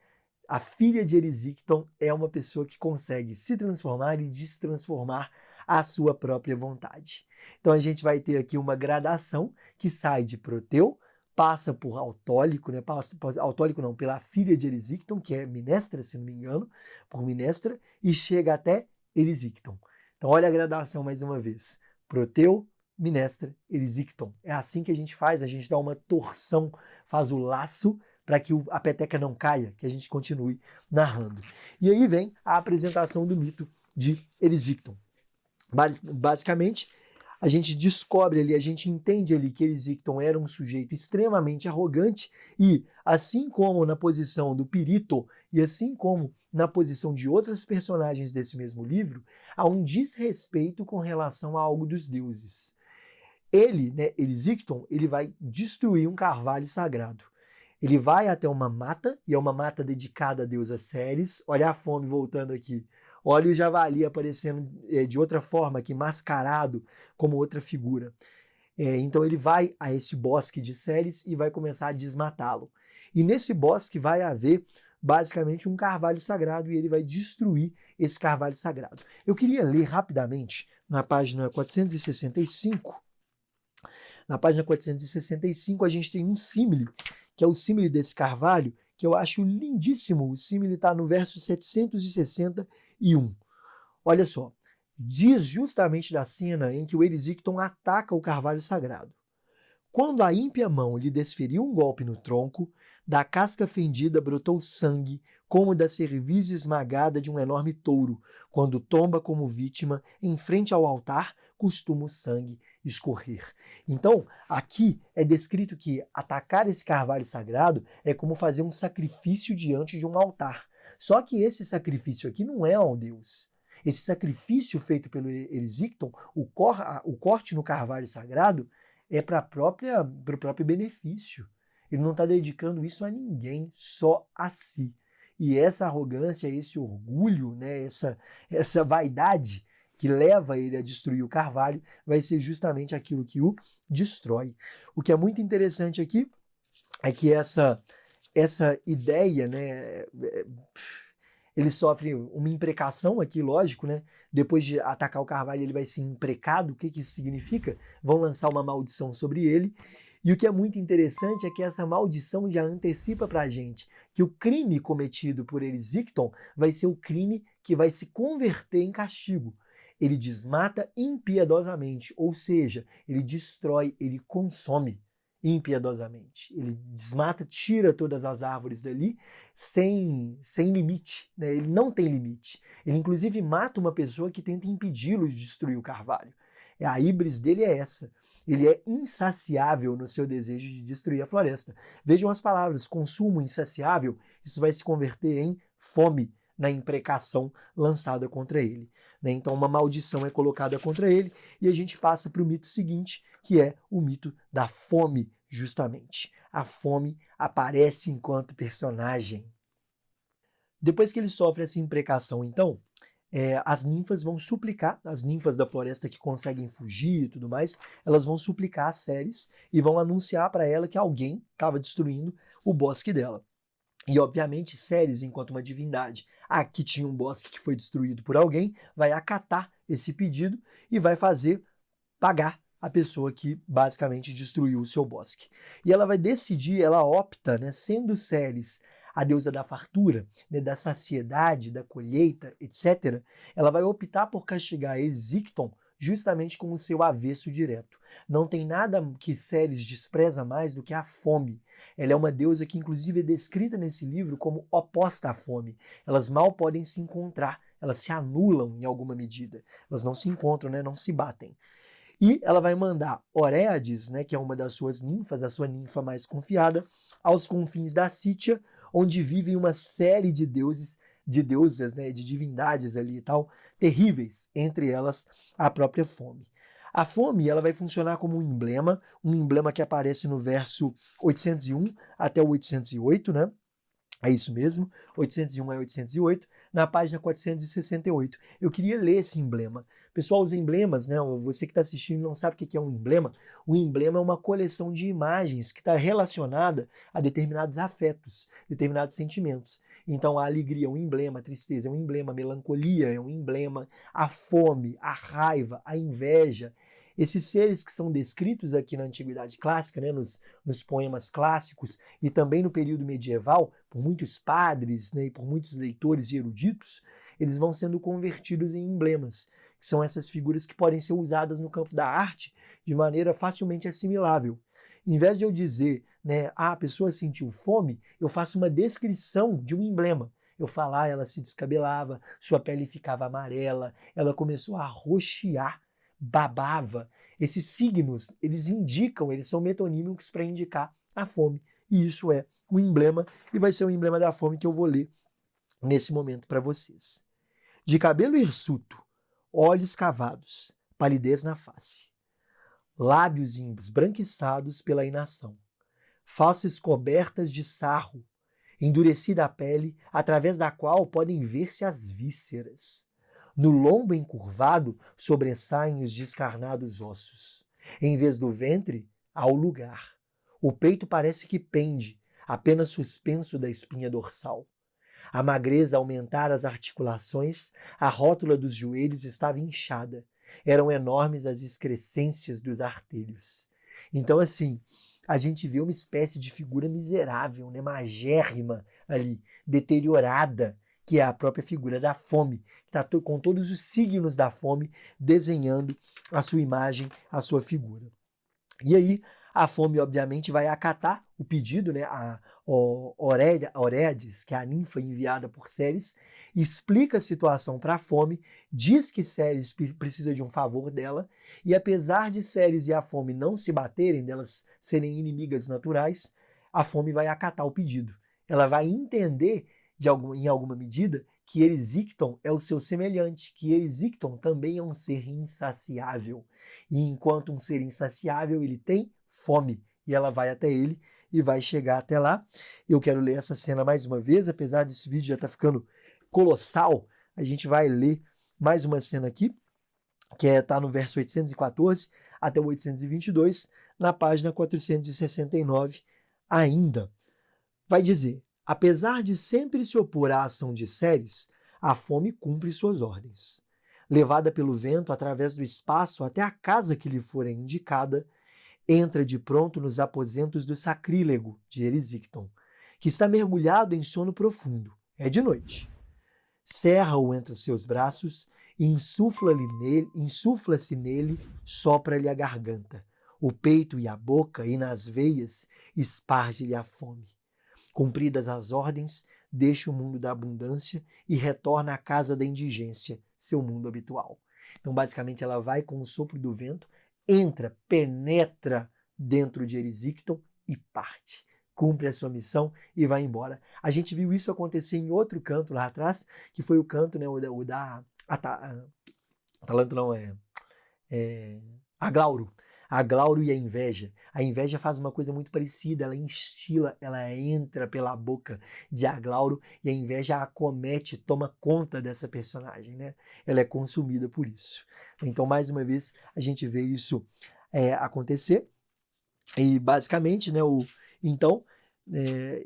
A filha de Erisicton é uma pessoa que consegue se transformar e destransformar à sua própria vontade. Então a gente vai ter aqui uma gradação que sai de Proteu, passa por Autólico, né? Autólico não, pela filha de Erisicton, que é Minestra, se não me engano, por Minestra, e chega até Erisicton. Então olha a gradação mais uma vez. Proteu, Minestra, Erisicton. É assim que a gente faz, a gente dá uma torção, faz o laço para que a peteca não caia, que a gente continue narrando. E aí vem a apresentação do mito de Erisicton. Basicamente, a gente descobre ali, a gente entende ali que Erisicton era um sujeito extremamente arrogante e, assim como na posição do Pirito e assim como na posição de outros personagens desse mesmo livro, há um desrespeito com relação a algo dos deuses. Ele, né, Erisicton, ele vai destruir um carvalho sagrado. Ele vai até uma mata, e é uma mata dedicada à deusa Ceres. Olha a fome voltando aqui. Olha o javali aparecendo de outra forma aqui, mascarado como outra figura. Então ele vai a esse bosque de Ceres e vai começar a desmatá-lo. E nesse bosque vai haver basicamente um carvalho sagrado e ele vai destruir esse carvalho sagrado. Eu queria ler rapidamente na página 465. Na página 465 a gente tem um símile, que é o símile desse carvalho, que eu acho lindíssimo. O símile está no verso 761. Olha só, diz justamente da cena em que o Erisicton ataca o carvalho sagrado. Quando a ímpia mão lhe desferiu um golpe no tronco, da casca fendida brotou sangue, como da cerviz esmagada de um enorme touro. Quando tomba como vítima, em frente ao altar, costuma o sangue escorrer. Então, aqui é descrito que atacar esse carvalho sagrado é como fazer um sacrifício diante de um altar. Só que esse sacrifício aqui não é ao Deus. Esse sacrifício feito pelo Erisicton, o corte no carvalho sagrado, é para o próprio benefício. Ele não está dedicando isso a ninguém, só a si. E essa arrogância, esse orgulho, né, essa vaidade que leva ele a destruir o carvalho, vai ser justamente aquilo que o destrói. O que é muito interessante aqui é que essa ideia, né, ele sofre uma imprecação aqui, lógico, né? Depois de atacar o carvalho, ele vai ser imprecado. O que isso significa? Vão lançar uma maldição sobre ele. E o que é muito interessante é que essa maldição já antecipa para a gente que o crime cometido por Erisicton vai ser o crime que vai se converter em castigo. Ele desmata impiedosamente, ou seja, ele destrói, ele consome impiedosamente. Ele desmata, tira todas as árvores dali sem limite, né? Ele não tem limite. Ele inclusive mata uma pessoa que tenta impedi-lo de destruir o carvalho. A híbris dele é essa. Ele é insaciável no seu desejo de destruir a floresta. Vejam as palavras, consumo insaciável, isso vai se converter em fome na imprecação lançada contra ele. Né? Então uma maldição é colocada contra ele e a gente passa para o mito seguinte, que é o mito da fome, justamente. A fome aparece enquanto personagem. Depois que ele sofre essa imprecação, então, as ninfas vão suplicar, as ninfas da floresta que conseguem fugir e tudo mais, elas vão suplicar a Ceres e vão anunciar para ela que alguém estava destruindo o bosque dela. E, obviamente, Ceres, enquanto uma divindade, que tinha um bosque que foi destruído por alguém, vai acatar esse pedido e vai fazer pagar a pessoa que basicamente destruiu o seu bosque. E ela vai decidir, ela opta, né, sendo Ceres a deusa da fartura, né, da saciedade, da colheita, etc., ela vai optar por castigar Erisicton justamente com o seu avesso direto. Não tem nada que Ceres despreza mais do que a fome. Ela é uma deusa que inclusive é descrita nesse livro como oposta à fome. Elas mal podem se encontrar, elas se anulam em alguma medida. Elas não se encontram, né, não se batem. E ela vai mandar Oréades, né, que é uma das suas ninfas, a sua ninfa mais confiada, aos confins da Sítia, onde vivem uma série de deuses, de deusas, né, de divindades ali e tal, terríveis, entre elas a própria fome. A fome ela vai funcionar como um emblema que aparece no verso 801 até o 808, né? É isso mesmo, 801 a 808, na página 468. Eu queria ler esse emblema. Pessoal, os emblemas, né? Você que está assistindo e não sabe o que é um emblema. O emblema é uma coleção de imagens que está relacionada a determinados afetos, determinados sentimentos. Então, a alegria é um emblema, a tristeza é um emblema, a melancolia é um emblema, a fome, a raiva, a inveja. Esses seres que são descritos aqui na Antiguidade Clássica, né, nos poemas clássicos e também no período medieval, por muitos padres, né, e por muitos leitores e eruditos, eles vão sendo convertidos em emblemas, que são essas figuras que podem ser usadas no campo da arte de maneira facilmente assimilável. Em vez de eu dizer, né, a pessoa sentiu fome, eu faço uma descrição de um emblema. Eu falar, ela se descabelava, sua pele ficava amarela, ela começou a roxear, babava. Esses signos, eles indicam, eles são metonímicos para indicar a fome. E isso é o emblema, e vai ser o emblema da fome que eu vou ler nesse momento para vocês. De cabelo hirsuto, olhos cavados, palidez na face, lábios esbranquiçados pela inação, faces cobertas de sarro, endurecida a pele, através da qual podem ver-se as vísceras. No lombo encurvado sobressaem os descarnados ossos. Em vez do ventre, há o lugar. O peito parece que pende, apenas suspenso da espinha dorsal. A magreza aumentara as articulações, a rótula dos joelhos estava inchada. Eram enormes as excrescências dos artelhos. Então, assim, a gente vê uma espécie de figura miserável, né, magérrima ali, deteriorada, que é a própria figura da fome, que está com todos os signos da fome desenhando a sua imagem, a sua figura. E aí, a fome, obviamente, vai acatar o pedido, né? A Oreades, que é a ninfa enviada por Ceres, explica a situação para a fome, diz que Ceres precisa de um favor dela, e apesar de Ceres e a fome não se baterem, delas serem inimigas naturais, a fome vai acatar o pedido. Ela vai entender, em alguma medida, que Erisicton é o seu semelhante, que Erisicton também é um ser insaciável. E enquanto um ser insaciável, ele tem fome. E ela vai até ele e vai chegar até lá. Eu quero ler essa cena mais uma vez, apesar desse vídeo já estar ficando colossal. A gente vai ler mais uma cena aqui, que está no verso 814 até o 822, na página 469 ainda. Vai dizer: apesar de sempre se opor à ação de Ceres, a fome cumpre suas ordens. Levada pelo vento através do espaço até a casa que lhe fora indicada, entra de pronto nos aposentos do sacrílego de Erisicton, que está mergulhado em sono profundo. É de noite. Cerra-o entre seus braços e insufla-se nele, sopra-lhe a garganta, o peito e a boca, e nas veias esparge-lhe a fome. Cumpridas as ordens, deixa o mundo da abundância e retorna à casa da indigência, seu mundo habitual. Então, basicamente, ela vai com o sopro do vento, entra, penetra dentro de Erisicton e parte. Cumpre a sua missão e vai embora. A gente viu isso acontecer em outro canto lá atrás, que foi o canto, né, o da Atalanta não Aglauro. A Glauro e a inveja. A inveja faz uma coisa muito parecida, ela instila, ela entra pela boca de Aglauro e a inveja acomete, toma conta dessa personagem, né? Ela é consumida por isso. Então, mais uma vez, a gente vê isso acontecer e, basicamente, né,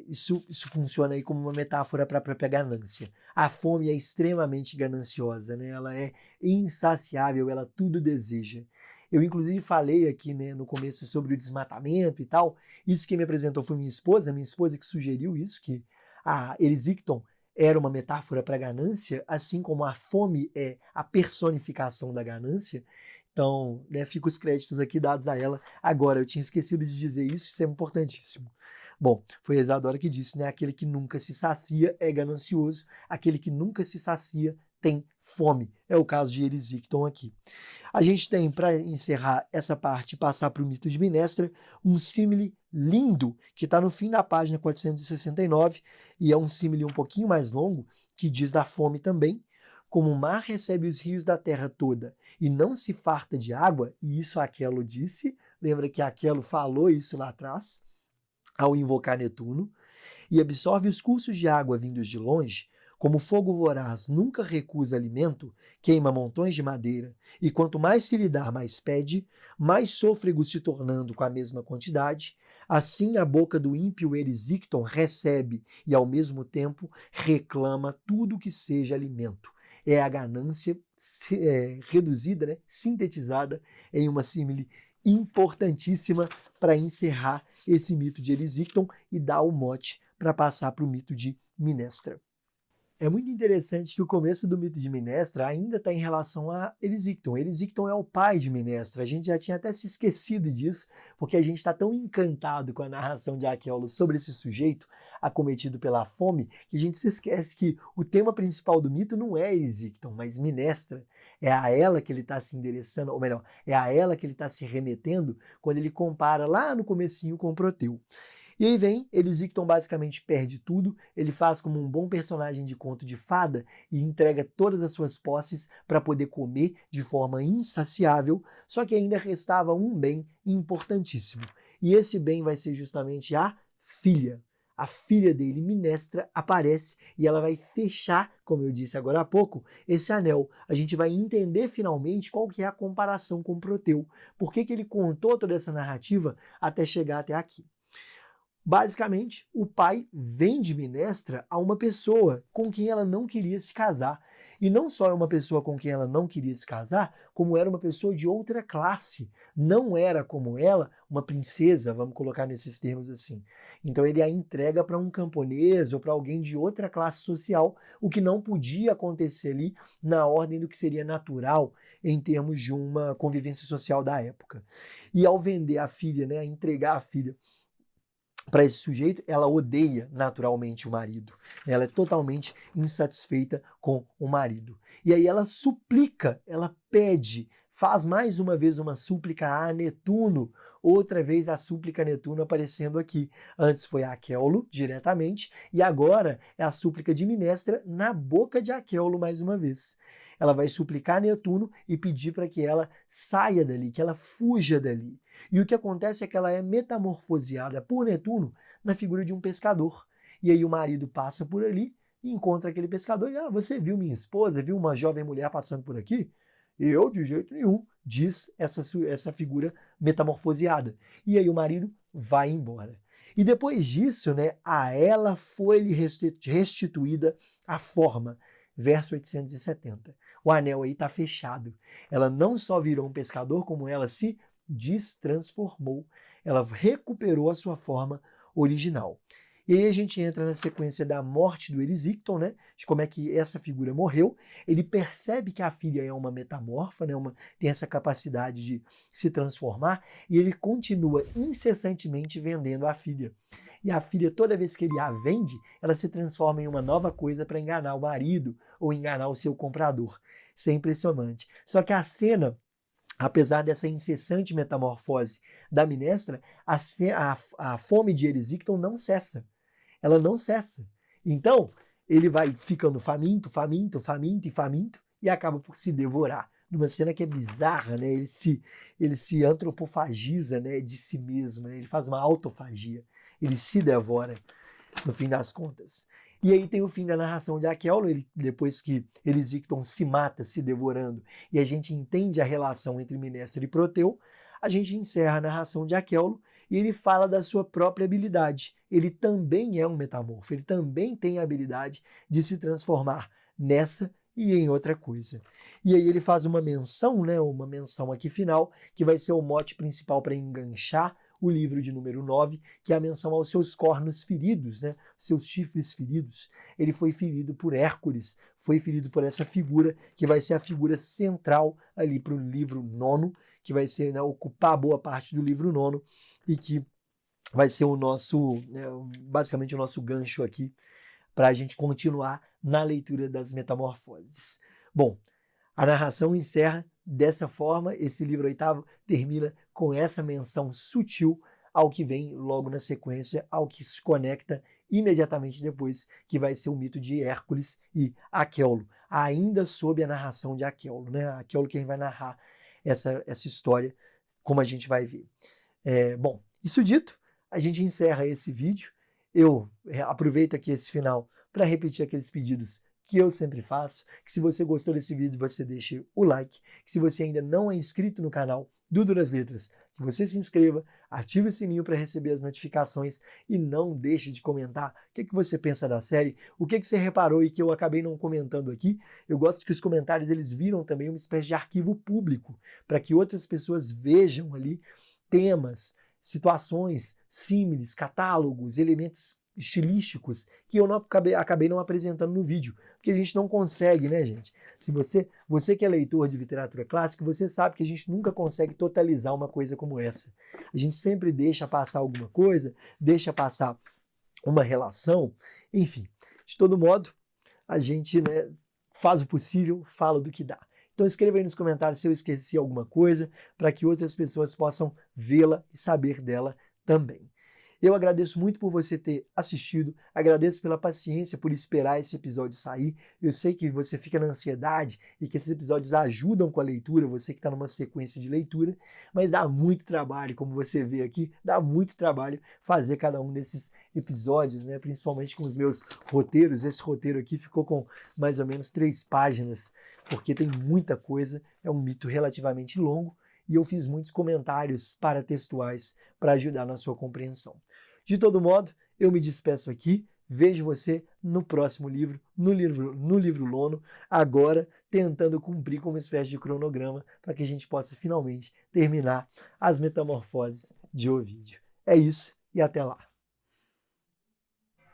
isso funciona aí como uma metáfora para a própria ganância. A fome é extremamente gananciosa, né? Ela é insaciável, ela tudo deseja. Eu, inclusive, falei aqui, né, no começo sobre o desmatamento e tal. Isso que me apresentou foi minha esposa que sugeriu isso, que a Erisicton era uma metáfora para a ganância, assim como a fome é a personificação da ganância. Então, né, fica os créditos aqui dados a ela. Agora, eu tinha esquecido de dizer isso é importantíssimo. Bom, foi a Isadora que disse, né? Aquele que nunca se sacia é ganancioso, aquele que nunca se sacia tem fome. É o caso de Erisicton aqui. A gente tem, para encerrar essa parte e passar para o mito de Minestra, um símile lindo, que está no fim da página 469, e é um símile um pouquinho mais longo, que diz da fome também. Como o mar recebe os rios da terra toda e não se farta de água, e isso Aquelo disse, lembra que Aquelo falou isso lá atrás, ao invocar Netuno, e absorve os cursos de água vindos de longe, como fogo voraz nunca recusa alimento, queima montões de madeira, e quanto mais se lhe dá, mais pede, mais sôfrego se tornando com a mesma quantidade, assim a boca do ímpio Erisicton recebe e, ao mesmo tempo, reclama tudo que seja alimento. É a ganância reduzida, né, sintetizada em uma símile importantíssima para encerrar esse mito de Erisicton e dar o mote para passar para o mito de Minestra. É muito interessante que o começo do mito de Minestra ainda está em relação a Erisicton. Erisicton é o pai de Minestra. A gente já tinha até se esquecido disso, porque a gente está tão encantado com a narração de Aquelo sobre esse sujeito acometido pela fome, que a gente se esquece que o tema principal do mito não é Erisicton, mas Minestra. É a ela que ele está se endereçando, ou melhor, é a ela que ele está se remetendo quando ele compara lá no comecinho com Proteu. E aí vem, Erisicton basicamente perde tudo, ele faz como um bom personagem de conto de fada e entrega todas as suas posses para poder comer de forma insaciável, só que ainda restava um bem importantíssimo. E esse bem vai ser justamente a filha. A filha dele, Minestra, aparece e ela vai fechar, como eu disse agora há pouco, esse anel. A gente vai entender finalmente qual que é a comparação com Proteu. Por que ele contou toda essa narrativa até chegar até aqui. Basicamente, o pai vende Minestra a uma pessoa com quem ela não queria se casar. E não só é uma pessoa com quem ela não queria se casar, como era uma pessoa de outra classe. Não era como ela, uma princesa, vamos colocar nesses termos assim. Então ele a entrega para um camponês ou para alguém de outra classe social, o que não podia acontecer ali na ordem do que seria natural em termos de uma convivência social da época. E ao vender a filha, né, entregar a filha para esse sujeito, ela odeia naturalmente o marido. Ela é totalmente insatisfeita com o marido. E aí ela suplica, ela pede, faz mais uma vez uma súplica a Netuno, outra vez a súplica a Netuno aparecendo aqui. Antes foi a Aqueulo diretamente e agora é a súplica de Minestra na boca de Aqueulo mais uma vez. Ela vai suplicar a Netuno e pedir para que ela saia dali, que ela fuja dali. E o que acontece é que ela é metamorfoseada por Netuno na figura de um pescador. E aí o marido passa por ali e encontra aquele pescador e você viu minha esposa, viu uma jovem mulher passando por aqui? Eu, de jeito nenhum, diz essa figura metamorfoseada. E aí o marido vai embora. E depois disso, né, a ela foi-lhe restituída a forma. Verso 870. O anel aí está fechado. Ela não só virou um pescador, como ela se destransformou. Ela recuperou a sua forma original. E aí a gente entra na sequência da morte do Erisicton, né? De como é que essa figura morreu. Ele percebe que a filha é uma metamorfa, né? Tem essa capacidade de se transformar, e ele continua incessantemente vendendo a filha. E a filha, toda vez que ele a vende, ela se transforma em uma nova coisa para enganar o marido ou enganar o seu comprador. Isso é impressionante. Só que a cena, apesar dessa incessante metamorfose da Minestra, a fome de Erisicton não cessa. Ela não cessa. Então, ele vai ficando faminto, faminto, faminto e faminto e acaba por se devorar. Numa cena que é bizarra, né? Ele se antropofagiza, né, de si mesmo, né? Ele faz uma autofagia. Ele se devora, no fim das contas. E aí tem o fim da narração de Aqueulo, depois que Erisicton se mata se devorando, e a gente entende a relação entre Minestra e Proteu, a gente encerra a narração de Aqueulo e ele fala da sua própria habilidade. Ele também é um metamorfo, ele também tem a habilidade de se transformar nessa e em outra coisa. E aí ele faz uma menção, né, uma menção aqui final, que vai ser o mote principal para enganchar o livro de número 9, que é a menção aos seus cornos feridos, né? Seus chifres feridos. Ele foi ferido por Hércules, foi ferido por essa figura, que vai ser a figura central ali para o livro 9, que vai ser, né, ocupar boa parte do livro 9, e que vai ser o nosso, né, basicamente o nosso gancho aqui, para a gente continuar na leitura das metamorfoses. Bom, a narração encerra dessa forma, esse livro oitavo termina com essa menção sutil ao que vem logo na sequência, ao que se conecta imediatamente depois, que vai ser o mito de Hércules e Aqueulo, ainda sob a narração de Aqueulo, né? Aqueulo quem vai narrar essa história, como a gente vai ver. Bom, isso dito, a gente encerra esse vídeo. Eu aproveito aqui esse final para repetir aqueles pedidos que eu sempre faço, que se você gostou desse vídeo, você deixe o like, que se você ainda não é inscrito no canal do Duras Letras, que você se inscreva, ative o sininho para receber as notificações e não deixe de comentar o que você pensa da série, o que você reparou e que eu acabei não comentando aqui. Eu gosto que os comentários eles viram também uma espécie de arquivo público, para que outras pessoas vejam ali temas, situações, símiles, catálogos, elementos estilísticos que eu não acabei não apresentando no vídeo, porque a gente não consegue, né, gente? Se você que é leitor de literatura clássica, você sabe que a gente nunca consegue totalizar uma coisa como essa. A gente sempre deixa passar alguma coisa, deixa passar uma relação, enfim. De todo modo, a gente, né, faz o possível, fala do que dá. Então escreva aí nos comentários se eu esqueci alguma coisa, para que outras pessoas possam vê-la e saber dela também. Eu agradeço muito por você ter assistido, agradeço pela paciência, por esperar esse episódio sair. Eu sei que você fica na ansiedade e que esses episódios ajudam com a leitura, você que está numa sequência de leitura, mas dá muito trabalho, como você vê aqui, dá muito trabalho fazer cada um desses episódios, né? Principalmente com os meus roteiros. Esse roteiro aqui ficou com mais ou menos 3 páginas, porque tem muita coisa, é um mito relativamente longo, e eu fiz muitos comentários paratextuais para ajudar na sua compreensão. De todo modo, eu me despeço aqui, vejo você no próximo livro, no livro nono, agora tentando cumprir com uma espécie de cronograma para que a gente possa finalmente terminar as Metamorfoses de Ovídio. É isso e até lá.